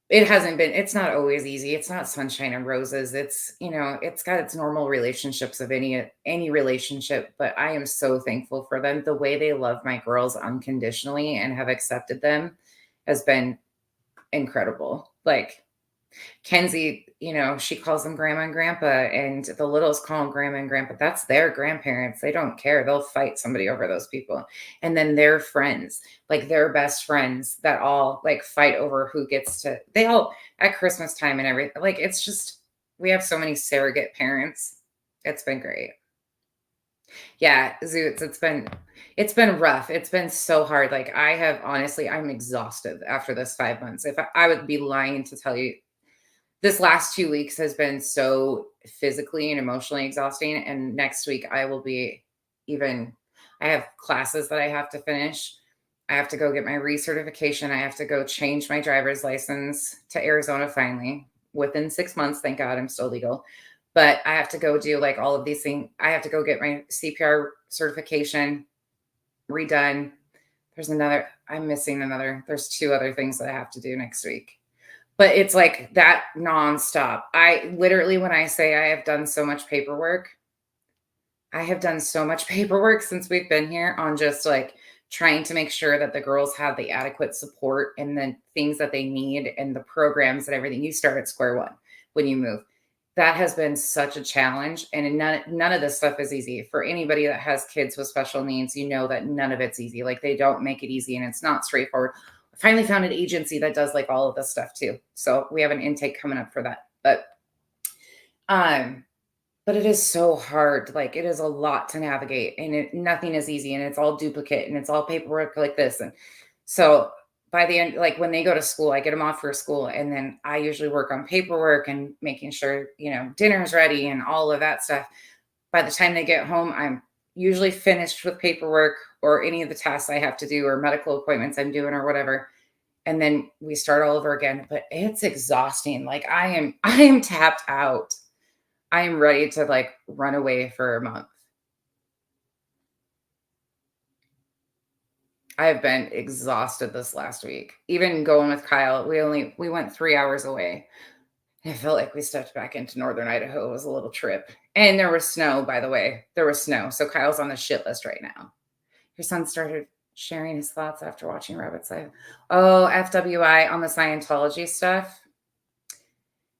it's not always easy. It's not sunshine and roses. It's got its normal relationships of any relationship, but I am so thankful for them. The way they love my girls unconditionally and have accepted them has been incredible. Like Kenzie, she calls them grandma and grandpa, and the littles call them grandma and grandpa. That's their grandparents. They don't care. They'll fight somebody over those people. And then their friends, like their best friends that all like fight over who gets to, they all at Christmas time and everything. Like it's just, we have so many surrogate parents. It's been great. Yeah, Zoots, it's been rough. It's been so hard. Like I have honestly, I'm exhausted after this 5 months. If I would be lying to tell you this last 2 weeks has been so physically and emotionally exhausting, and next week I will be even I have classes that I have to finish. I have to go get my recertification. I have to go change my driver's license to Arizona finally within 6 months. Thank God I'm still legal. But I have to go do like all of these things. I have to go get my CPR certification redone. There's two other things that I have to do next week, but it's like that nonstop. I literally, when I say I have done so much paperwork, I have done so much paperwork since we've been here on just like trying to make sure that the girls have the adequate support and the things that they need and the programs and everything. You start at square one when you move. That has been such a challenge. And none of this stuff is easy for anybody that has kids with special needs. You know that none of it's easy. Like they don't make it easy and it's not straightforward. I finally found an agency that does like all of this stuff too. So we have an intake coming up for that. Um, but it is so hard. Like it is a lot to navigate, and nothing is easy, and it's all duplicate, and it's all paperwork like this. And so by the end, like when they go to school, I get them off for school, and then I usually work on paperwork and making sure dinner's ready and all of that stuff. By the time they get home, I'm usually finished with paperwork or any of the tasks I have to do or medical appointments I'm doing or whatever. And then we start all over again. But it's exhausting. Like I am tapped out. I am ready to like run away for a month. I have been exhausted this last week. Even going with Kyle, we went 3 hours away. I felt like we stepped back into northern Idaho. It was a little trip. And there was snow, by the way. There was snow. So Kyle's on the shit list right now. Your son started sharing his thoughts after watching Rabbit's Life. Oh, FWI on the Scientology stuff.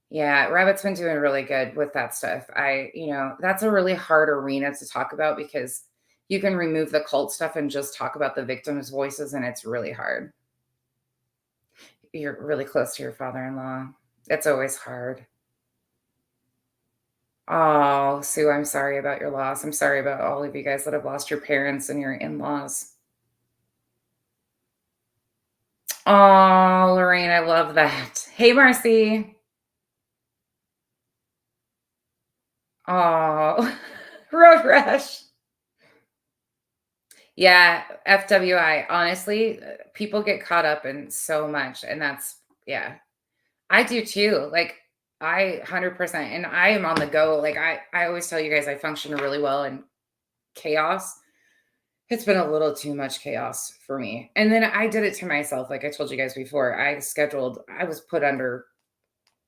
Yeah, Rabbit's been doing really good with that stuff. That's a really hard arena to talk about because you can remove the cult stuff and just talk about the victims' voices, and it's really hard. You're really close to your father-in-law. It's always hard. Oh, Sue, I'm sorry about your loss. I'm sorry about all of you guys that have lost your parents and your in-laws. Oh, Lorraine, I love that. Hey, Marcy. Oh, road rash. Yeah, FWI. Honestly, people get caught up in so much, and that's yeah. I do too. Like I 100% and I am on the go. Like I always tell you guys I function really well in chaos. It's been a little too much chaos for me. And then I did it to myself. Like I told you guys before, I was put under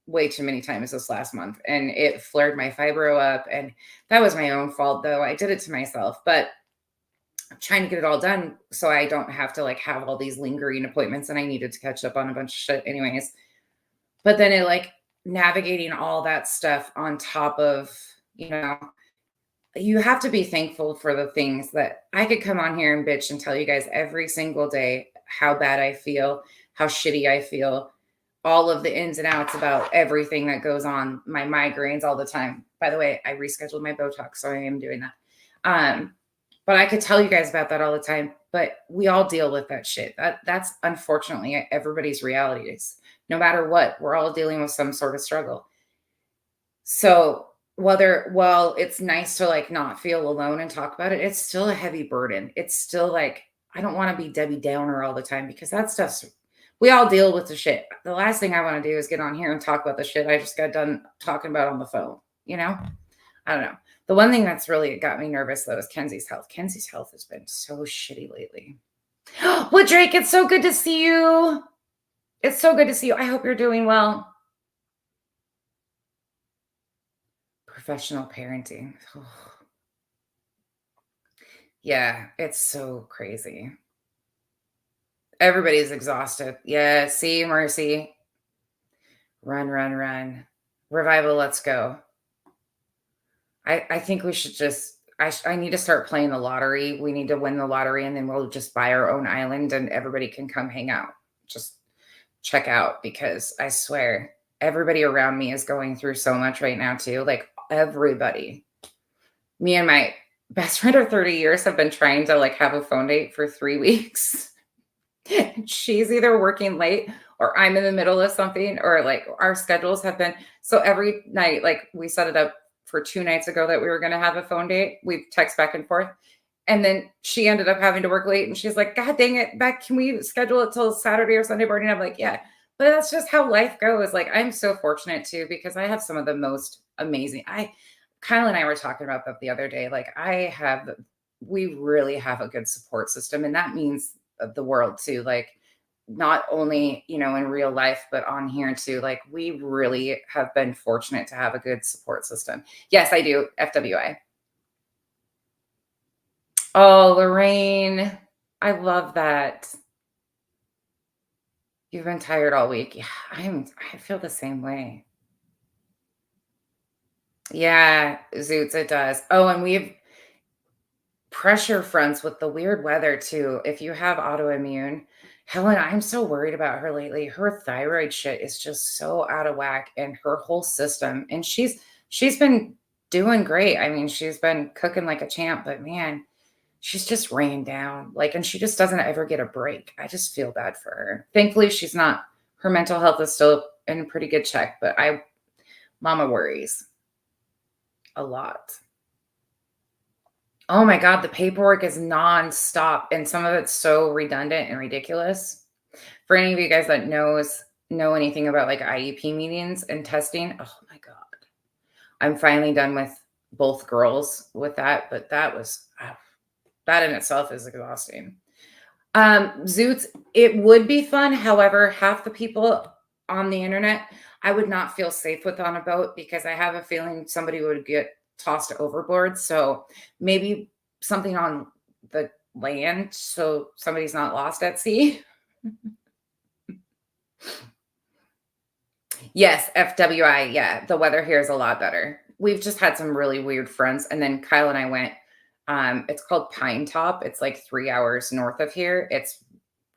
way too many times this last month and it flared my fibro up. And that was my own fault though. I did it to myself, but I'm trying to get it all done so I don't have to like have all these lingering appointments. And I needed to catch up on a bunch of shit anyways. But then it like navigating all that stuff on top of, you know, you have to be thankful for the things that I could come on here and bitch and tell you guys every single day how bad I feel, how shitty I feel, all of the ins and outs about everything that goes on, my migraines all the time. By the way, I rescheduled my Botox, so I am doing that. Um, but I could tell you guys about that all the time. But we all deal with that shit. That's unfortunately everybody's realities. No matter what, we're all dealing with some sort of struggle. So while it's nice to like not feel alone and talk about it, it's still a heavy burden. It's still like I don't want to be Debbie Downer all the time because that stuff's we all deal with the shit. The last thing I want to do is get on here and talk about the shit I just got done talking about on the phone, you know? I don't know. The one thing that's really got me nervous though is Kenzie's health. Kenzie's health has been so shitty lately. Well, Drake, it's so good to see you. It's so good to see you. I hope you're doing well. Professional parenting. Yeah, it's so crazy. Everybody's exhausted. Yeah, see, Mercy. Run, run, run. Revival, let's go. I think we should just I need to start playing the lottery. We need to win the lottery and then we'll just buy our own island and everybody can come hang out. Just check out because I swear everybody around me is going through so much right now too. Like everybody. Me and my best friend of 30 years have been trying to like have a phone date for 3 weeks. She's either working late or I'm in the middle of something or like our schedules have been so every night like we set it up for 2 nights ago that we were going to have a phone date. We text back and forth. And then she ended up having to work late and she's like, God dang it, Beck, can we schedule it till Saturday or Sunday morning? I'm like, yeah. But that's just how life goes. Like I'm so fortunate too because I have some of the most amazing Kyle and I were talking about that the other day. Like we really have a good support system and that means the world too. Like not only, you know, in real life, but on here too. Like we really have been fortunate to have a good support system. Yes, I do. FWI. Oh, Lorraine. I love that. You've been tired all week. Yeah, I feel the same way. Yeah, Zoots, it does. Oh, and we've pressure fronts with the weird weather too. If you have autoimmune, Helen, I'm so worried about her lately. Her thyroid shit is just so out of whack and her whole system. And she's been doing great. I mean, she's been cooking like a champ, but man, she's just rained down. Like, and she just doesn't ever get a break. I just feel bad for her. Thankfully, she's not her mental health is still in pretty good check, but mama worries a lot. Oh my god, the paperwork is nonstop, and some of it's so redundant and ridiculous. For any of you guys that know anything about, like, IEP meetings and testing, oh my god. I'm finally done with both girls with that, but that in itself is exhausting. Zoots, it would be fun, however, half the people on the internet, I would not feel safe with on a boat because I have a feeling somebody would get tossed overboard, so maybe something on the land so somebody's not lost at sea. Yes, FWI, yeah, the weather here is a lot better. We've just had some really weird fronts, and then Kyle and I went, it's called Pine Top, it's, like, 3 hours north of here, it's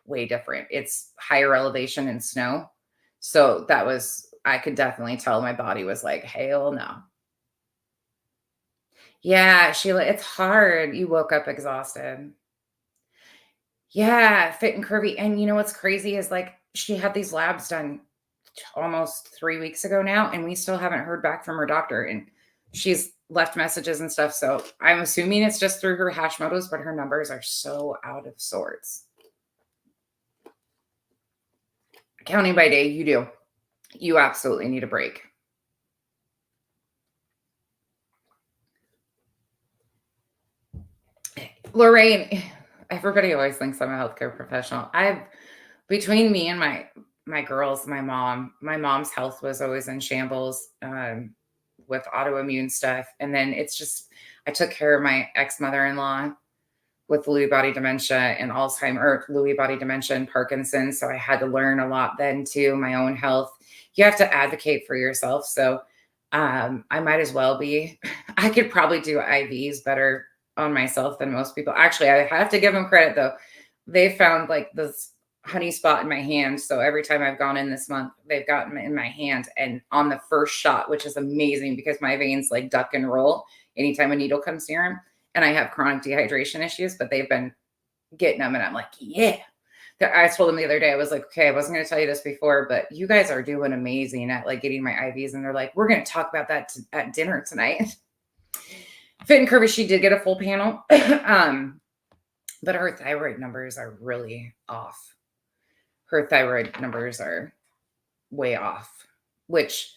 way different. It's higher elevation and snow. So that was I could definitely tell my body was like, "Hell no." Yeah, Sheila, it's hard. You woke up exhausted. Yeah, fit and curvy, and you know what's crazy is, like, she had these labs done almost 3 weeks ago now, and we still haven't heard back from her doctor, and she's left messages and stuff, so I'm assuming it's just through her Hashimoto's, but her numbers are so out of sorts. Counting by day, you do. You absolutely need a break. Lorraine, everybody always thinks I'm a healthcare professional. I've between me and my girls, my mom's health was always in shambles with autoimmune stuff, and then it's just I took care of my ex mother-in-law with Lewy body dementia and Alzheimer, Lewy body dementia and Parkinson's. So I had to learn a lot then too, my own health. You have to advocate for yourself. So I might as well be. I could probably do IVs better on myself than most people. Actually, I have to give them credit though. They found like this honey spot in my hand. So every time I've gone in this month, they've gotten in my hand and on the first shot, which is amazing because my veins like duck and roll anytime a needle comes near them and I have chronic dehydration issues, but they've been getting them. And I'm like, yeah. I told them the other day, I was like, okay, I wasn't going to tell you this before, but you guys are doing amazing at like getting my IVs. And they're like, we're going to talk about that at dinner tonight. Fit and Curvy, she did get a full panel, but her thyroid numbers are really off. Her thyroid numbers are way off, which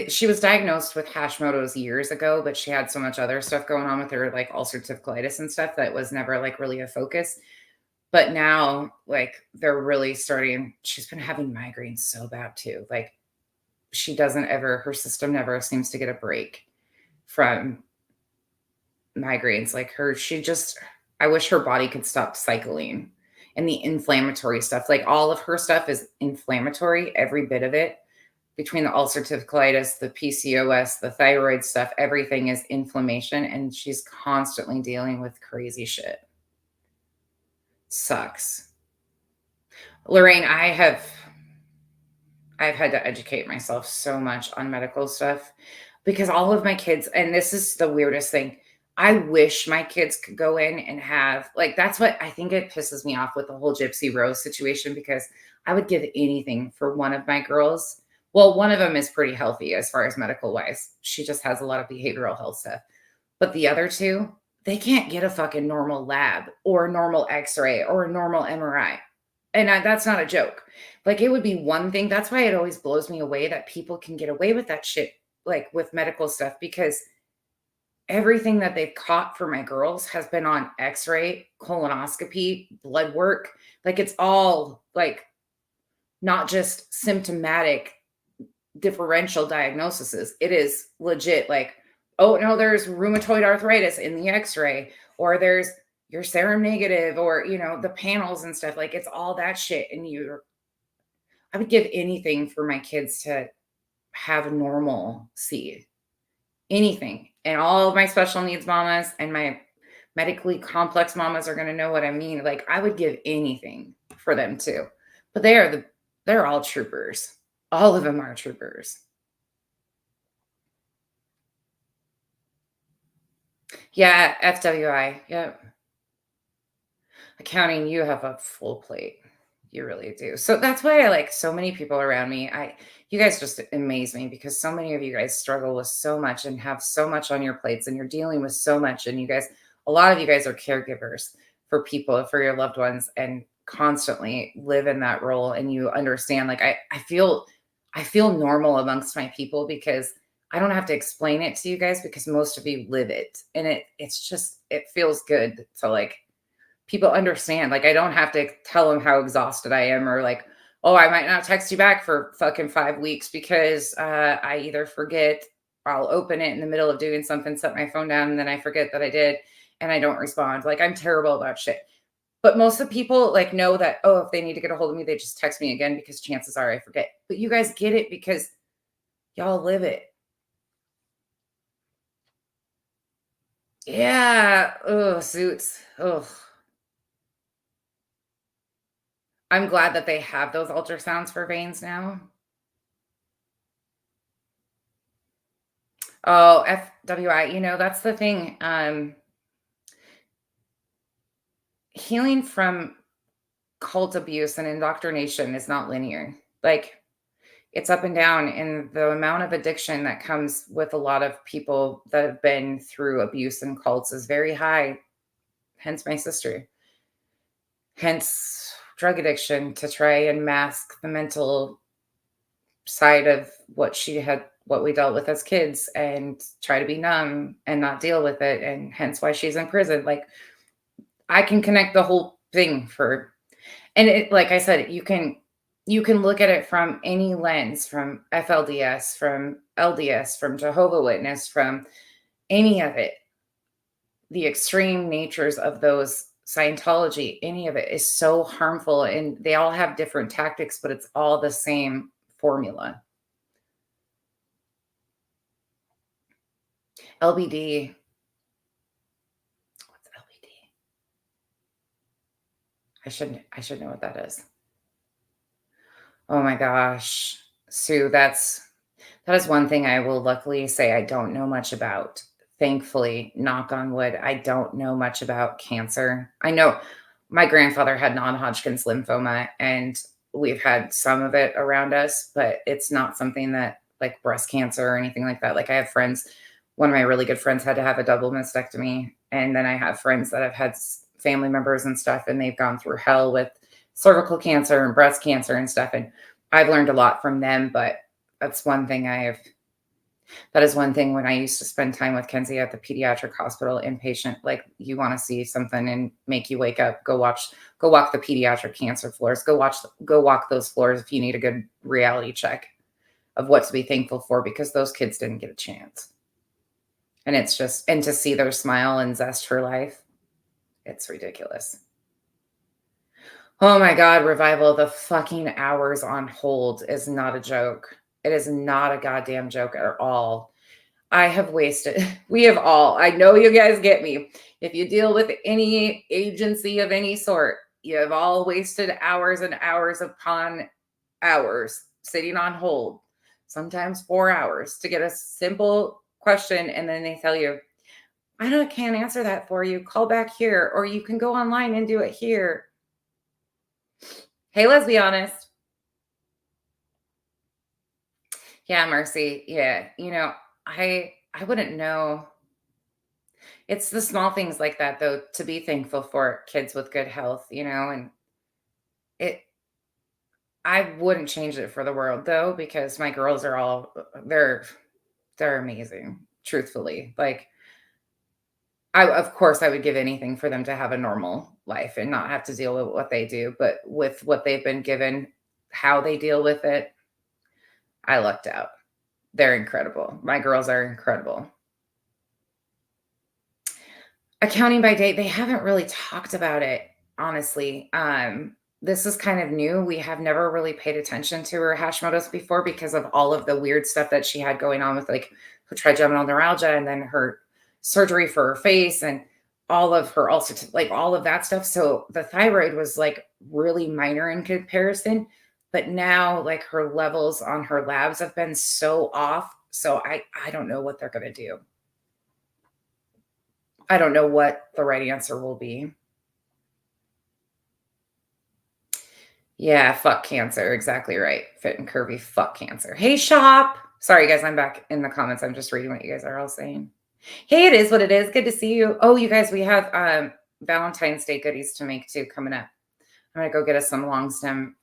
she was diagnosed with Hashimoto's years ago, but she had so much other stuff going on with her, like ulcerative colitis and stuff, that was never like really a focus. But now, like, they're really starting. She's been having migraines so bad too. Like, she doesn't ever, her system never seems to get a break from migraines. Like, she just, I wish her body could stop cycling and the inflammatory stuff. Like, all of her stuff is inflammatory, every bit of it between the ulcerative colitis, the PCOS, the thyroid stuff, everything is inflammation. And she's constantly dealing with crazy shit. Sucks. Lorraine, I've had to educate myself so much on medical stuff because all of my kids, and this is the weirdest thing. I wish my kids could go in and have, like, that's what I think it pisses me off with the whole Gypsy Rose situation because I would give anything for one of my girls. Well, one of them is pretty healthy as far as medical wise. She just has a lot of behavioral health stuff. But the other two, they can't get a fucking normal lab or a normal x ray or a normal MRI. And that's not a joke. Like, it would be one thing. That's why it always blows me away that people can get away with that shit, like with medical stuff, because everything that they've caught for my girls has been on x-ray, colonoscopy, blood work. Like, it's all like not just symptomatic differential diagnoses. It is legit like, oh no, there's rheumatoid arthritis in the x-ray, or there's you're serum negative, or the panels and stuff. Like, it's all that shit. And I would give anything for my kids to have normalcy. Anything. And all of my special needs mamas and my medically complex mamas are gonna know what I mean. Like, I would give anything for them too. But they're all troopers. All of them are troopers. Yeah, FWI. Yep. Accounting, you have a full plate. You really do. So that's why I like so many people around me. You guys just amaze me because so many of you guys struggle with so much and have so much on your plates and you're dealing with so much. And a lot of you guys are caregivers for people, for your loved ones, and constantly live in that role. And you understand, like, I feel normal amongst my people because I don't have to explain it to you guys because most of you live it. And it feels good to like people understand. Like, I don't have to tell them how exhausted I am or like, oh, I might not text you back for fucking 5 weeks because I either forget, I'll open it in the middle of doing something, set my phone down, and then I forget that I did and I don't respond. Like, I'm terrible about shit. But most of the people like know that, oh, if they need to get a hold of me, they just text me again because chances are I forget. But you guys get it because y'all live it. Yeah. Oh, suits. Oh. I'm glad that they have those ultrasounds for veins now. Oh, FWI, that's the thing. Healing from cult abuse and indoctrination is not linear. Like, it's up and down, and the amount of addiction that comes with a lot of people that have been through abuse and cults is very high. Hence my sister. Hence drug addiction, to try and mask the mental side of what we dealt with as kids, and try to be numb and not deal with it, and hence why she's in prison. Like, I can connect the whole thing for. And it, like I said, you can look at it from any lens, from FLDS, from LDS, from Jehovah Witness, from any of it. The extreme natures of those, Scientology, any of it is so harmful, and they all have different tactics, but it's all the same formula. LBD. What's LBD? I should know what that is. Oh my gosh. Sue, that is one thing I will luckily say I don't know much about. Thankfully, knock on wood, I don't know much about cancer. I know my grandfather had non-Hodgkin's lymphoma, and we've had some of it around us, but it's not something that, like breast cancer or anything like that. Like, I have friends, one of my really good friends had to have a double mastectomy, and then I have friends that have had family members and stuff, and they've gone through hell with cervical cancer and breast cancer and stuff, and I've learned a lot from them. But that's one thing that is one thing when I used to spend time with Kenzie at the pediatric hospital inpatient. Like, you want to see something and make you wake up, go walk the pediatric cancer floors, go walk those floors if you need a good reality check of what to be thankful for, because those kids didn't get a chance. And it's just, and to see their smile and zest for life, it's ridiculous. Oh my God, Revival, the fucking hours on hold is not a joke. It is not a goddamn joke at all. I have wasted, we have all, I know you guys get me. If you deal with any agency of any sort, you have all wasted hours and hours upon hours sitting on hold, sometimes 4 hours, to get a simple question. And then they tell you, can't answer that for you. Call back here, or you can go online and do it here. Hey, let's be honest. Yeah, Mercy. Yeah. I wouldn't know. It's the small things like that, though, to be thankful for. Kids with good health, and it I wouldn't change it for the world, though, because my girls are all they're amazing, truthfully. Like, of course I would give anything for them to have a normal life and not have to deal with what they do, but with what they've been given, how they deal with it, I lucked out. They're incredible. My girls are incredible. Accounting by date, they haven't really talked about it, honestly. This is kind of new. We have never really paid attention to her Hashimoto's before, because of all of the weird stuff that she had going on with, like, her trigeminal neuralgia, and then her surgery for her face, and all of her, also like all of that stuff. So the thyroid was like really minor in comparison, but now, like, her levels on her labs have been so off. So I don't know what they're going to do. I don't know what the right answer will be. Yeah, fuck cancer. Exactly right. Fit and curvy, fuck cancer. Hey, shop. Sorry, guys, I'm back in the comments. I'm just reading what you guys are all saying. Hey, it is what it is. Good to see you. Oh, you guys, we have Valentine's Day goodies to make too coming up. I'm gonna go get us some long stem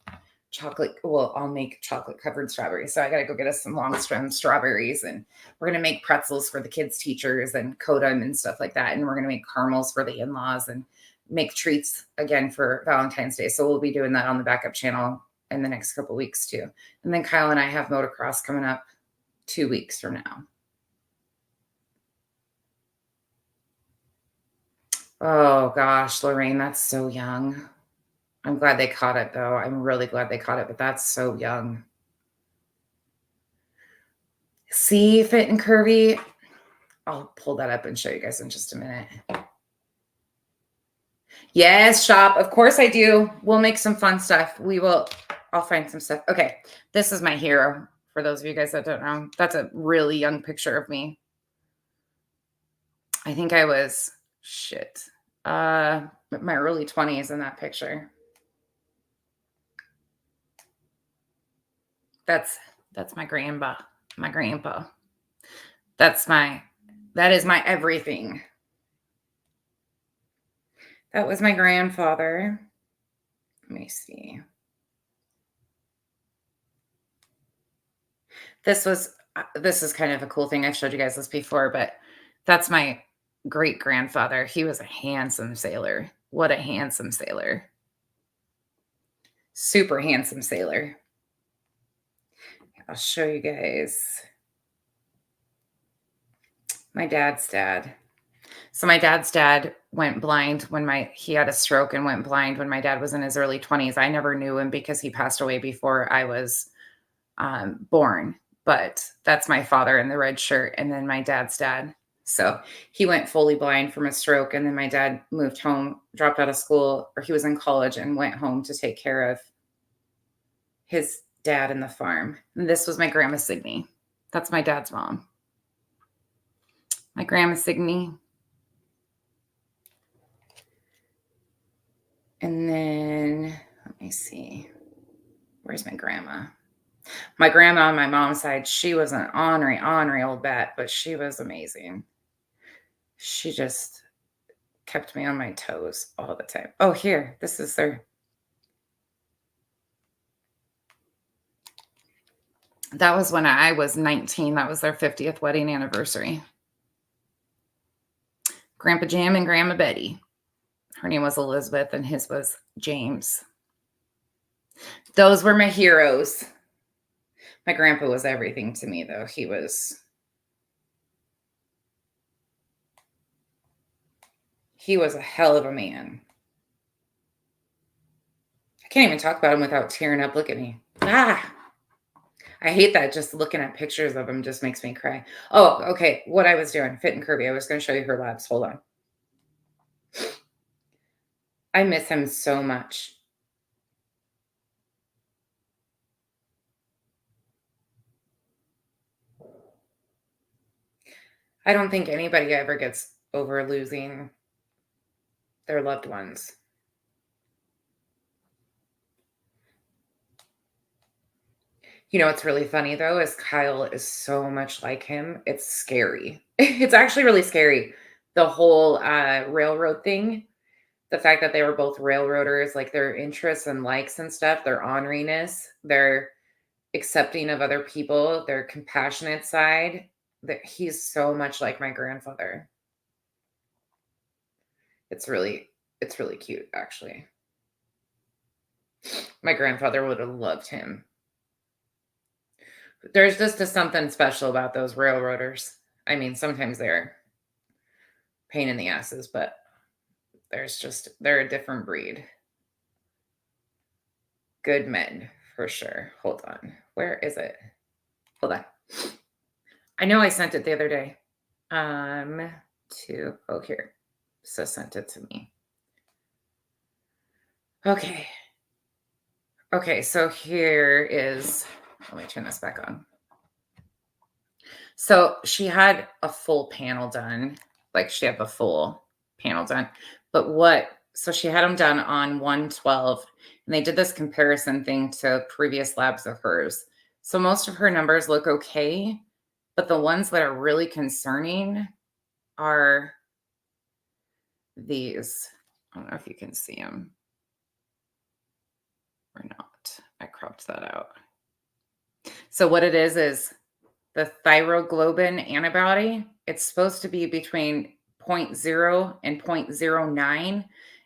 chocolate. Well, I'll make chocolate covered strawberries. So I gotta go get us some long stem strawberries, and we're gonna make pretzels for the kids' teachers and coat them and stuff like that. And we're gonna make caramels for the in-laws and make treats again for Valentine's Day. So we'll be doing that on the backup channel in the next couple weeks too. And then Kyle and I have motocross coming up 2 weeks from now. Oh gosh, Lorraine, that's so young. I'm glad they caught it, though. I'm really glad they caught it, but that's so young. See, Fit and Curvy? I'll pull that up and show you guys in just a minute. Yes, shop. Of course I do. We'll make some fun stuff. I'll find some stuff. Okay, this is my hero. For those of you guys that don't know, that's a really young picture of me. I think I was shit. My early 20s in that picture. That's that's my grandpa. My grandpa. That's my that is my everything. That was my grandfather. Let me see. This is kind of a cool thing. I've showed you guys this before, but that's my great grandfather. He was a handsome sailor. What a handsome sailor. Super handsome sailor. I'll show you guys my dad's dad. So my dad's dad went blind when he had a stroke and went blind when my dad was in his early 20s. I never knew him because he passed away before I was born. But that's my father in the red shirt, and then my dad's dad. So he went fully blind from a stroke, and then my dad moved home, dropped out of school, or he was in college and went home to take care of his dad and the farm. And this was my grandma Signe. That's my dad's mom. My grandma Signe. And then, let me see. Where's my grandma? My grandma on my mom's side, she was an ornery old bat, but she was amazing. She just kept me on my toes all the time. Oh, here, this is that was when I was 19. That was their 50th wedding anniversary. Grandpa Jim and Grandma Betty. Her name was Elizabeth and his was James. Those were my heroes. My grandpa was everything to me, though. He was a hell of a man. I can't even talk about him without tearing up. Look at me. Ah, I hate that. Just looking at pictures of him just makes me cry. Oh, okay. What I was doing, Fit and Kirby. I was going to show you her labs. Hold on. I miss him so much. I don't think anybody ever gets over losing their loved ones. You know what's really funny though is Kyle is so much like him. It's scary. It's actually really scary. The whole railroad thing, the fact that they were both railroaders, like their interests and likes and stuff, their orneriness, their accepting of other people, their compassionate side, that he's so much like my grandfather. It's really cute actually. My grandfather would have loved him. There's just something special about those railroaders. I mean, sometimes they're pain in the asses, but they're a different breed. Good men, for sure. Hold on. Where is it? Hold on. I know I sent it the other day. Here. So sent it to me. Okay. Okay, so here is, let me turn this back on. So she had a full panel done, like she had the full panel done. But so she had them done on 112, and they did this comparison thing to previous labs of hers. So most of her numbers look okay, but the ones that are really concerning are these. I don't know if you can see them or not. I cropped that out. So what it is the thyroglobin antibody. It's supposed to be between 0.0 and 0.09,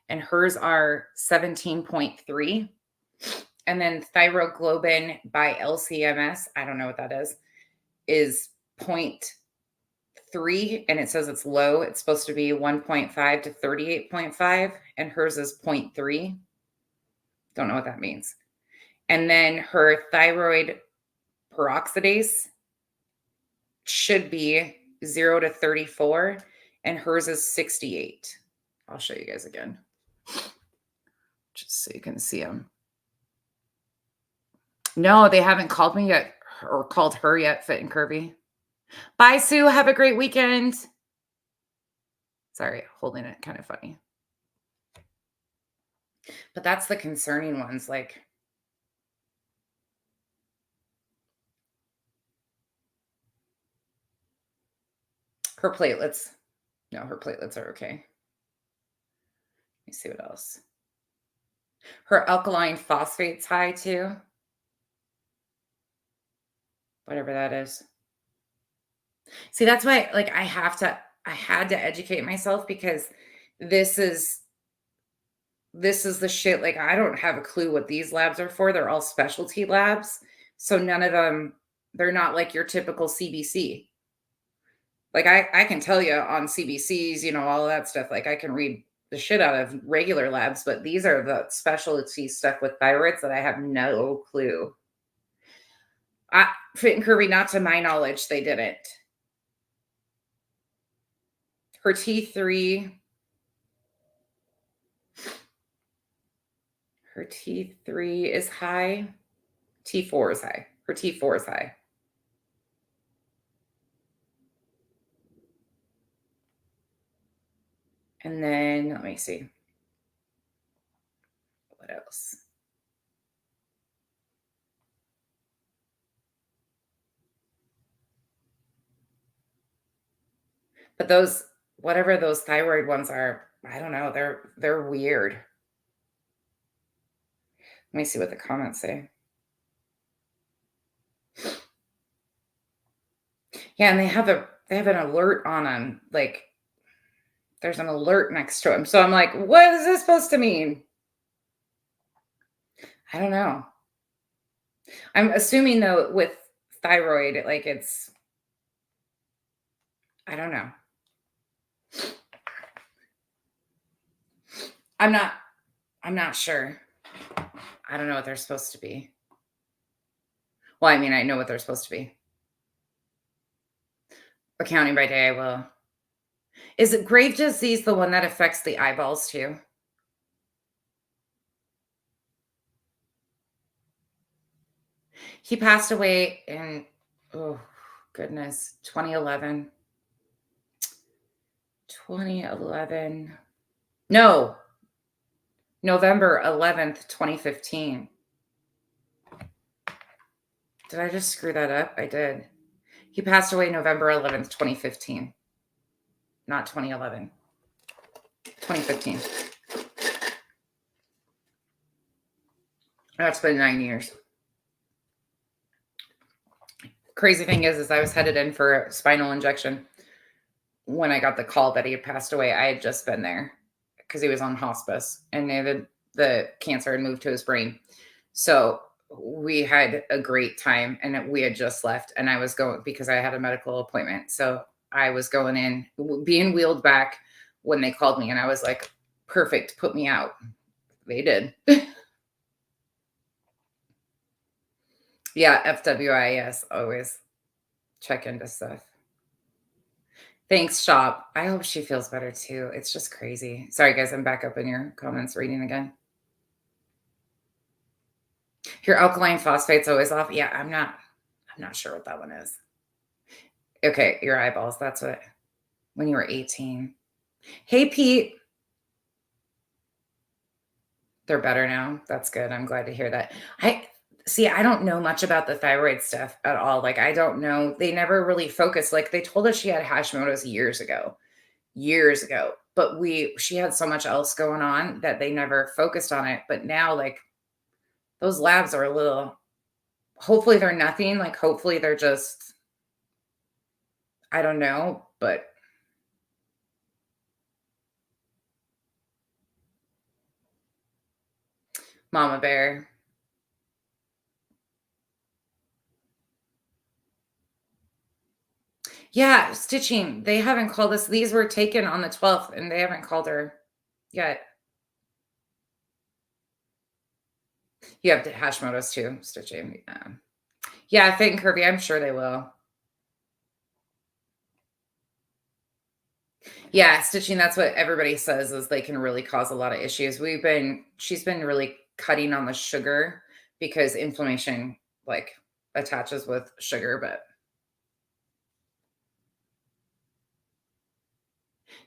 and hers are 17.3. And then thyroglobin by LCMS, I don't know what that is 0.3, and it says it's low. It's supposed to be 1.5 to 38.5, and hers is 0.3. Don't know what that means. And then her thyroid peroxidase should be 0 to 34, and hers is 68. I'll show you guys again, just so you can see them. No, they haven't called me yet or called her yet, Fit and Kirby. Bye, Sue. Have a great weekend. Sorry, holding it kind of funny. But that's the concerning ones, like her platelets. No, her platelets are okay. Let me see what else. Her alkaline phosphate's high too, whatever that is. See, that's why, like, I had to educate myself because this is this is the shit. Like, I don't have a clue what these labs are for. They're all specialty labs. So none of them, they're not like your typical CBC. Like I can tell you on CBCs, all that stuff. Like I can read the shit out of regular labs, but these are the specialty stuff with thyroids that I have no clue. Fit and curvy, not to my knowledge, they didn't. Her T3, her T3 is high. T4 is high. Her T4 is high. And then let me see. What else? But those, whatever those thyroid ones are, I don't know. They're weird. Let me see what the comments say. Yeah, and they have an alert on them. Like there's an alert next to them. So I'm like, what is this supposed to mean? I don't know. I'm assuming though with thyroid, like I don't know. I'm not I'm not sure. I don't know what they're supposed to be. Well, I mean, I know what they're supposed to be. Accounting by day, I will. Is it grave disease the one that affects the eyeballs too? He passed away in, oh goodness, 2011. 2011. No, November 11th, 2015. Did I just screw that up? I did. He passed away November 11th, 2015. Not 2011. 2015. That's been 9 years. Crazy thing is I was headed in for a spinal injection when I got the call that he had passed away. I had just been there because he was on hospice and the cancer had moved to his brain. So we had a great time and we had just left and I was going because I had a medical appointment. So I was going in, being wheeled back when they called me and I was like, perfect, put me out. They did. Yeah, FWI, yes, always check into stuff. Thanks, Shop. I hope she feels better too. It's just crazy. Sorry, guys, I'm back up in your comments reading again. Your alkaline phosphate's always off. Yeah, I'm not sure what that one is. Okay, your eyeballs. That's what when you were 18. Hey, Pete. They're better now. That's good. I'm glad to hear that. I don't know much about the thyroid stuff at all. Like I don't know. They never really focused. Like they told us she had Hashimoto's years ago. But she had so much else going on that they never focused on it. But now like those labs are a little, hopefully they're nothing. Like hopefully they're just, I don't know, but Mama Bear. Yeah, stitching. They haven't called us. These were taken on the 12th and they haven't called her yet. You have Hashimoto's too, stitching. Yeah, Fit and Kirby, I'm sure they will. Yeah, stitching, that's what everybody says is they can really cause a lot of issues. She's been really cutting on the sugar because inflammation like attaches with sugar, but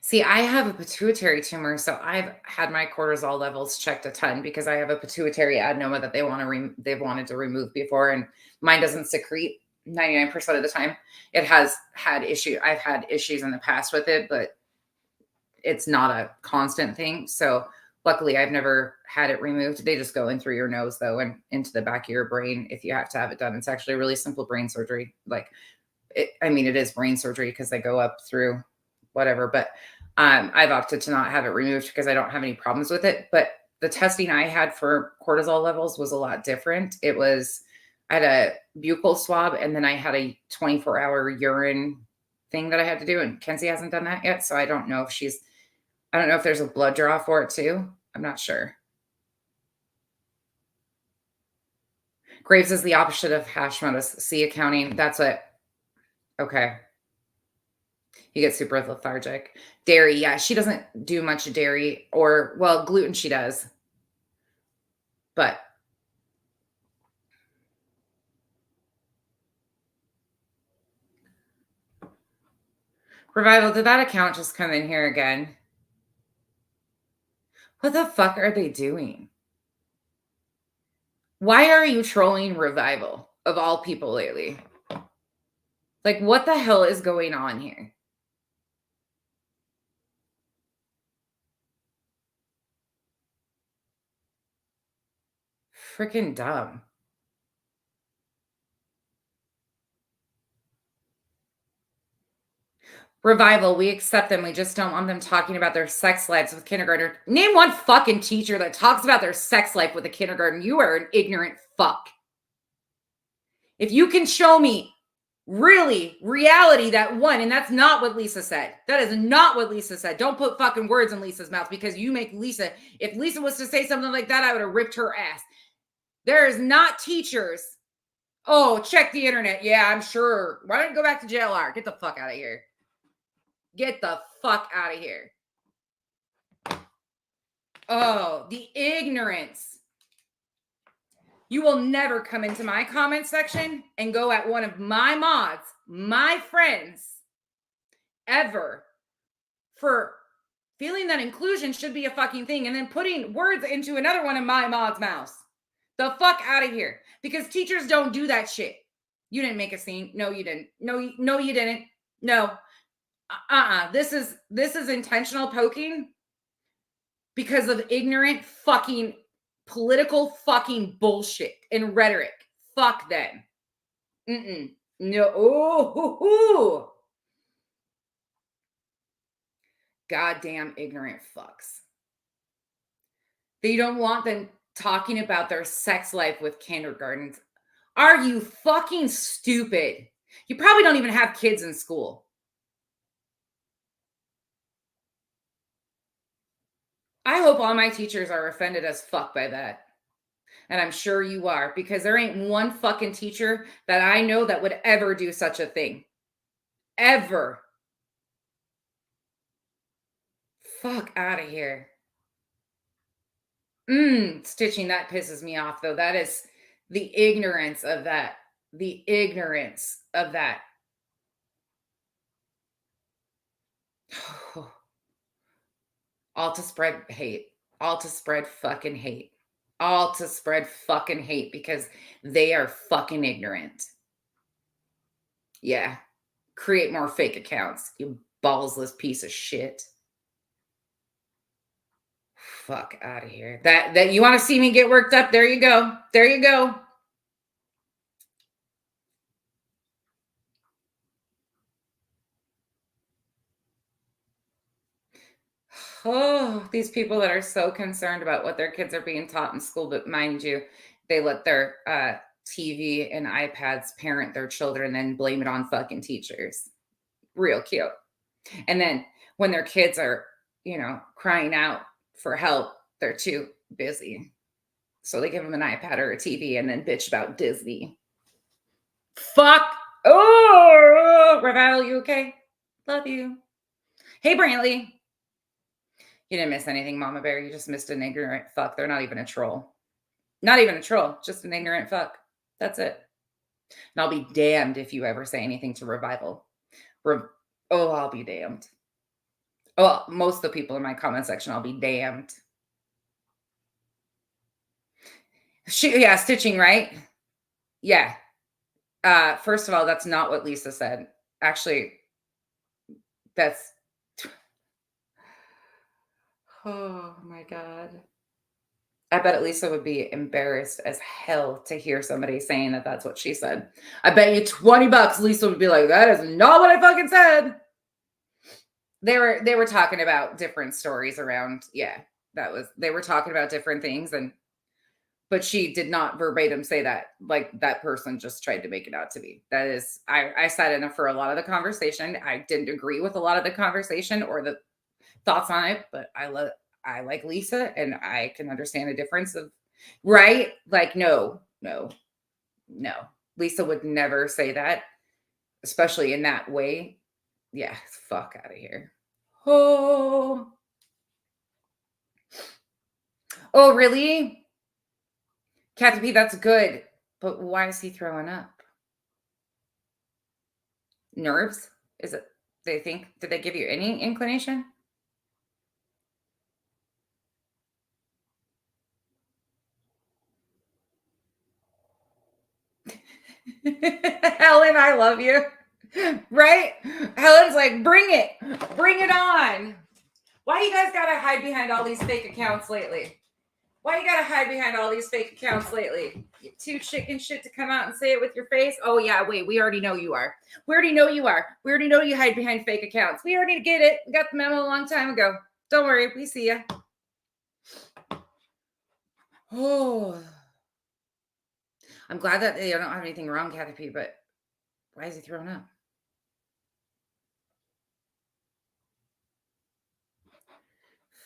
See, I have a pituitary tumor, so I've had my cortisol levels checked a ton because I have a pituitary adenoma that they've wanted to remove before, and mine doesn't secrete 99% of the time. It has had issue. I've had issues in the past with it, but it's not a constant thing. So luckily, I've never had it removed. They just go in through your nose though, and into the back of your brain if you have to have it done. It's actually a really simple brain surgery. Like I mean, it is brain surgery because they go up through whatever, but I've opted to not have it removed because I don't have any problems with it. But the testing I had for cortisol levels was a lot different. I had a buccal swab and then I had a 24-hour urine thing that I had to do. And Kenzie hasn't done that yet. So I don't know if there's a blood draw for it too. I'm not sure. Graves is the opposite of Hashimoto's. C accounting. That's what. Okay. You get super lethargic. Dairy, yeah, she doesn't do much dairy or, well, gluten she does. But Revival, did that account just come in here again? What the fuck are they doing? Why are you trolling Revival of all people lately? Like, what the hell is going on here? Freaking dumb. Revival, we accept them. We just don't want them talking about their sex lives with kindergarten. Name one fucking teacher that talks about their sex life with a kindergarten. You are an ignorant fuck. If you can show me really reality that one, and that's not what Lisa said. That is not what Lisa said. Don't put fucking words in Lisa's mouth because you make Lisa. If Lisa was to say something like that, I would have ripped her ass. There is not teachers. Oh, check the internet. Yeah, I'm sure. Why don't you go back to JLR? Get the fuck out of here. Get the fuck out of here. Oh, the ignorance. You will never come into my comment section and go at one of my mods, my friends, ever, for feeling that inclusion should be a fucking thing and then putting words into another one of my mods' mouths. The fuck out of here. Because teachers don't do that shit. You didn't make a scene. No, you didn't. No, you didn't. No. This is intentional poking because of ignorant fucking political fucking bullshit and rhetoric. Fuck them. No. Ooh. Goddamn ignorant fucks. They don't want them talking about their sex life with kindergartens. Are you fucking stupid? You probably don't even have kids in school. I hope all my teachers are offended as fuck by that. And I'm sure you are, because there ain't one fucking teacher that I know that would ever do such a thing. Ever. Fuck out of here. Stitching, that pisses me off, though. That is the ignorance of that. The ignorance of that. All to spread hate. All to spread fucking hate. All to spread fucking hate because they are fucking ignorant. Yeah. Create more fake accounts, you ballsless piece of shit. Fuck out of here. That you want to see me get worked up? There you go. There you go. Oh, these people that are so concerned about what their kids are being taught in school, but mind you, they let their TV and iPads parent their children and then blame it on fucking teachers. Real cute. And then when their kids are, crying out for help, they're too busy. So they give them an iPad or a TV and then bitch about Disney. Fuck. Oh, Revival, you okay? Love you. Hey, Brantley. You didn't miss anything, Mama Bear. You just missed an ignorant fuck. They're not even a troll. Not even a troll. Just an ignorant fuck. That's it. And I'll be damned if you ever say anything to Revival. Oh, I'll be damned. Well, most of the people in my comment section, I'll be damned. Yeah, stitching, right? Yeah. First of all, that's not what Lisa said. Actually, that's oh my god. I bet Lisa would be embarrassed as hell to hear somebody saying that that's what she said. I bet you 20 bucks Lisa would be like, "That is not what I fucking said." They were talking about different stories around yeah, that was they were talking about different things and but she did not verbatim say that. Like that person just tried to make it out to be. That is I sat in for a lot of the conversation. I didn't agree with a lot of the conversation or the thoughts on it, but I like Lisa and I can understand a difference of right? Like no, no, no. Lisa would never say that, especially in that way. Yeah, fuck out of here. Oh. Oh, really? Kathy P, that's good. But why is he throwing up? Nerves? Is it they think did they give you any inclination? Helen, I love you. Right? Helen's like, bring it. Bring it on. Why you guys gotta hide behind all these fake accounts lately? Why you gotta hide behind all these fake accounts lately? You too chicken shit to come out and say it with your face? Oh yeah, wait, we already know you are. We already know you are. We already know you hide behind fake accounts. We already get it. We got the memo a long time ago. Don't worry, we see ya. Oh, I'm glad that they don't have anything wrong, Kathy P, but why is he throwing up?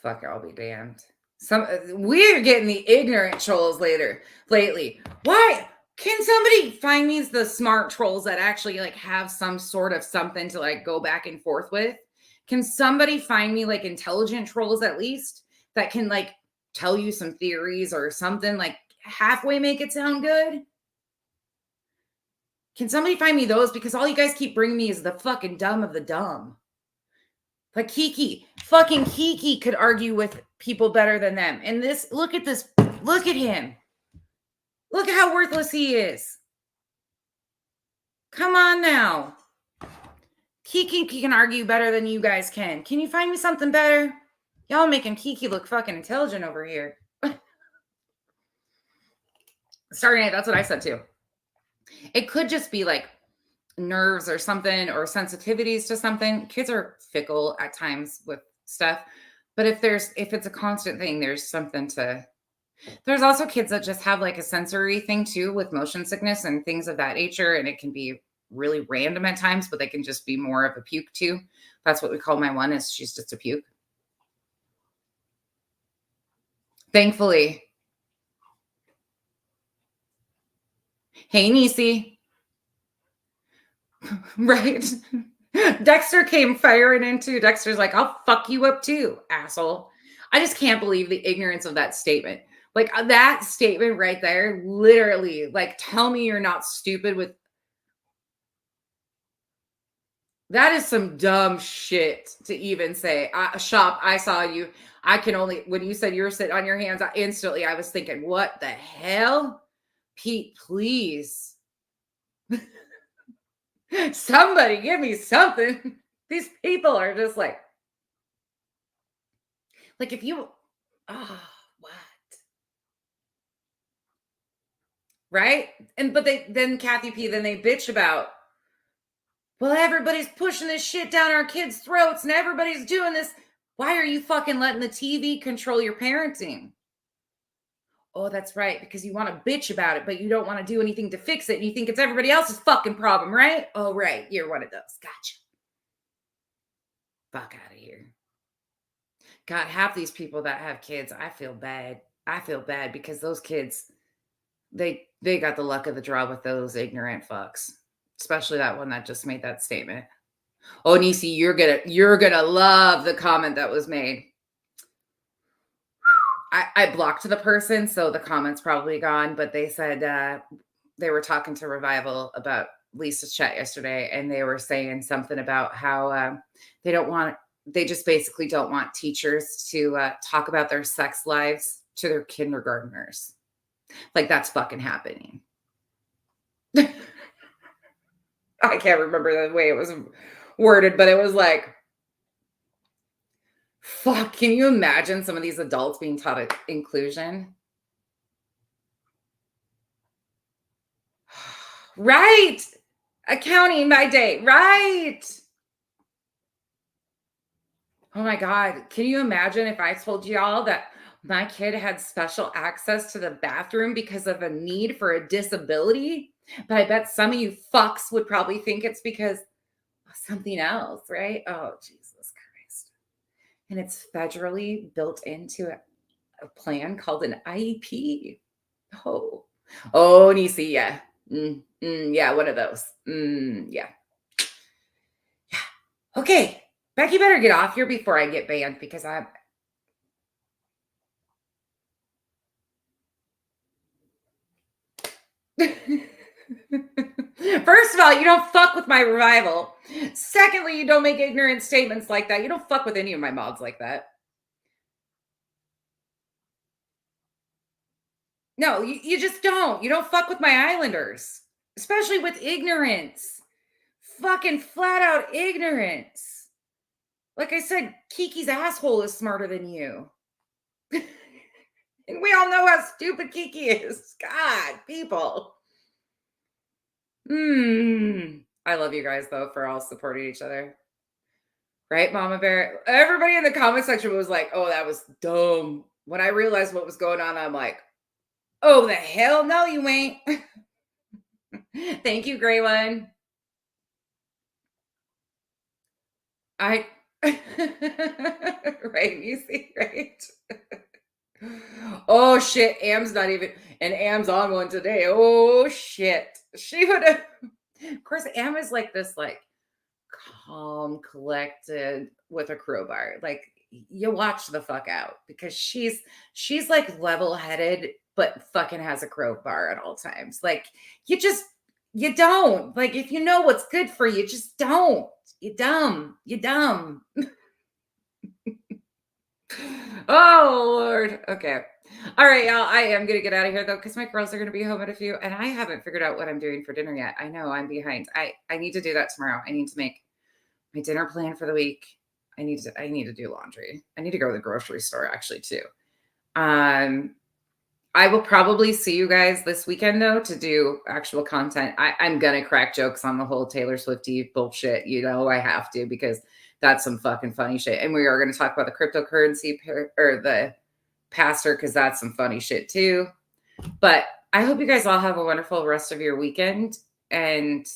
Fuck, I'll be damned. Some we're getting the ignorant trolls later lately. Why? Can somebody find me the smart trolls that actually like have some sort of something to like go back and forth with? Can somebody find me like intelligent trolls at least that can like tell you some theories or something like halfway make it sound good? Can somebody find me those? Because all you guys keep bringing me is the fucking dumb of the dumb. Like Kiki, fucking Kiki could argue with people better than them. And look at this, look at him. Look at how worthless he is. Come on now. Kiki can argue better than you guys can. Can you find me something better? Y'all making Kiki look fucking intelligent over here. Sorry, that's what I said too. It could just be like nerves or something or sensitivities to something. Kids are fickle at times with stuff. But if it's a constant thing, there's something to there's also kids that just have like a sensory thing too with motion sickness and things of that nature. And it can be really random at times, but they can just be more of a puke too. That's what we call my one is she's just a puke. Thankfully. Hey, Niecy. Right? Dexter came firing into Dexter's like, I'll fuck you up too, asshole. I just can't believe the ignorance of that statement. Like that statement right there, literally, like, tell me you're not stupid with that is some dumb shit to even say. Shop, I saw you. I can only, when you said you were sitting on your hands, instantly I was thinking, what the hell? Pete, please. Somebody give me something. These people are just like if you, oh, what? Right? And, but then Kathy P, then they bitch about, well, everybody's pushing this shit down our kids' throats and everybody's doing this. Why are you fucking letting the TV control your parenting? Oh, that's right. Because you want to bitch about it, but you don't want to do anything to fix it. And you think it's everybody else's fucking problem, right? Oh, right. You're one of those. Gotcha. Fuck out of here. God, half these people that have kids, I feel bad. I feel bad because those kids, they got the luck of the draw with those ignorant fucks. Especially that one that just made that statement. Oh, Nisi, you're gonna love the comment that was made. I blocked the person, so the comment's probably gone. But they said they were talking to Revival about Lisa's chat yesterday, and they were saying something about how they don't want they just basically don't want teachers to talk about their sex lives to their kindergartners. Like that's fucking happening. I can't remember the way it was worded, but it was like, fuck, can you imagine some of these adults being taught inclusion? Right. Accounting by day. Right. Oh my God. Can you imagine if I told y'all that my kid had special access to the bathroom because of a need for a disability? But I bet some of you fucks would probably think it's because of something else, right? Oh, Jesus Christ. And it's federally built into a plan called an IEP. Oh, oh, Nisi, yeah. Yeah, one of those. Yeah. Okay. Becky better get off here before I get banned because I'm. First of all, you don't fuck with my revival. Secondly, you don't make ignorant statements like that. You don't fuck with any of my mods like that. No, you just don't. You don't fuck with my islanders, especially with ignorance. Fucking flat out ignorance. Like I said, Kiki's asshole is smarter than you. And we all know how stupid Kiki is. God, people. I love you guys, though, for all supporting each other. Right, Mama Bear? Everybody in the comment section was like, oh, that was dumb. When I realized what was going on, I'm like, oh, the hell no, you ain't. Thank you, Gray One. Right, you see, right? Oh shit, Am's not even, and Am's on one today. Oh shit. She would have, of course, Am is like this, like calm, collected with a crowbar. Like you watch the fuck out because she's like level-headed, but fucking has a crowbar at all times. Like you don't. Like if you know what's good for you, just don't. You dumb. You dumb. Oh Lord. Okay. All right, y'all. I am gonna get out of here though, because my girls are gonna be home at a few, and I haven't figured out what I'm doing for dinner yet. I know I'm behind. I need to do that tomorrow. I need to make my dinner plan for the week. I need to do laundry. I need to go to the grocery store actually too. I will probably see you guys this weekend though to do actual content. I'm gonna crack jokes on the whole Taylor Swifty bullshit. You know I have to because that's some fucking funny shit. And we are gonna talk about the cryptocurrency or the pastor because that's some funny shit too. But I hope you guys all have a wonderful rest of your weekend. And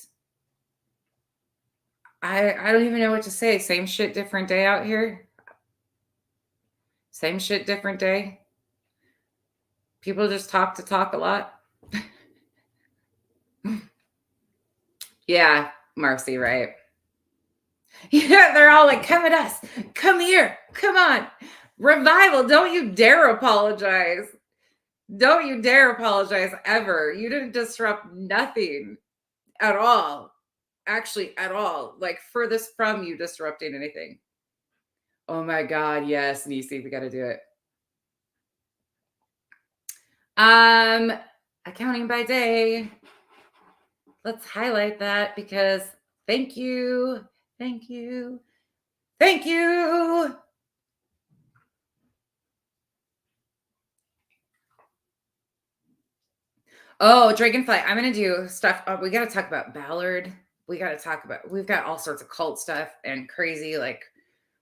I don't even know what to say. Same shit, different day out here. Same shit, different day. People just talk a lot. Yeah, Marcy, right? Yeah, they're all like, come at us. Come here. Come on. Revival, don't you dare apologize. Don't you dare apologize ever. You didn't disrupt nothing at all. Actually, at all. Like furthest from you disrupting anything. Oh my God. Yes, Nisi, we got to do it. Accounting by day. Let's highlight that because thank you. Thank you. Thank you. Oh, Dragonfly. I'm going to do stuff. We got to talk about Ballard. We've got all sorts of cult stuff and crazy, like,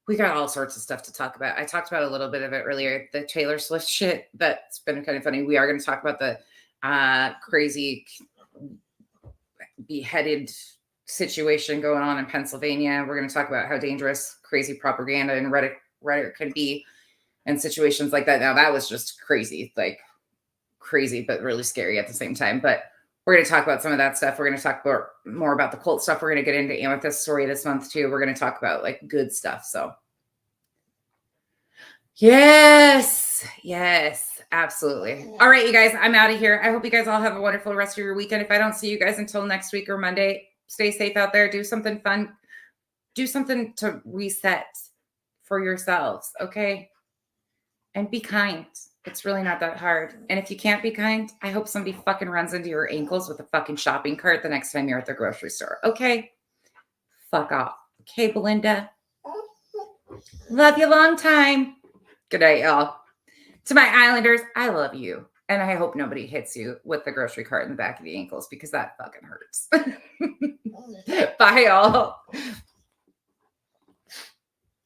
we got all sorts of stuff to talk about. I talked about a little bit of it earlier, the Taylor Swift shit. That's been kind of funny. We are going to talk about the crazy beheaded situation going on in Pennsylvania. We're going to talk about how dangerous crazy propaganda and rhetoric can be in situations like that. Now, that was just crazy, like crazy, but really scary at the same time. But we're going to talk about some of that stuff. We're going to talk more about the cult stuff. We're going to get into Amethyst's story this month too. We're going to talk about like good stuff. So yes, absolutely. All right, you guys, I'm out of here. I hope you guys all have a wonderful rest of your weekend. If I don't see you guys until next week or Monday, stay safe out there. Do something fun. Do something to reset. for yourselves, okay? And be kind. It's really not that hard. And if you can't be kind, I hope somebody fucking runs into your ankles with a fucking shopping cart the next time you're at the grocery store, okay? Fuck off. Okay, Belinda? Love you long time. Good night, y'all. To my Islanders, I love you. And I hope nobody hits you with the grocery cart in the back of the ankles because that fucking hurts. Bye, y'all.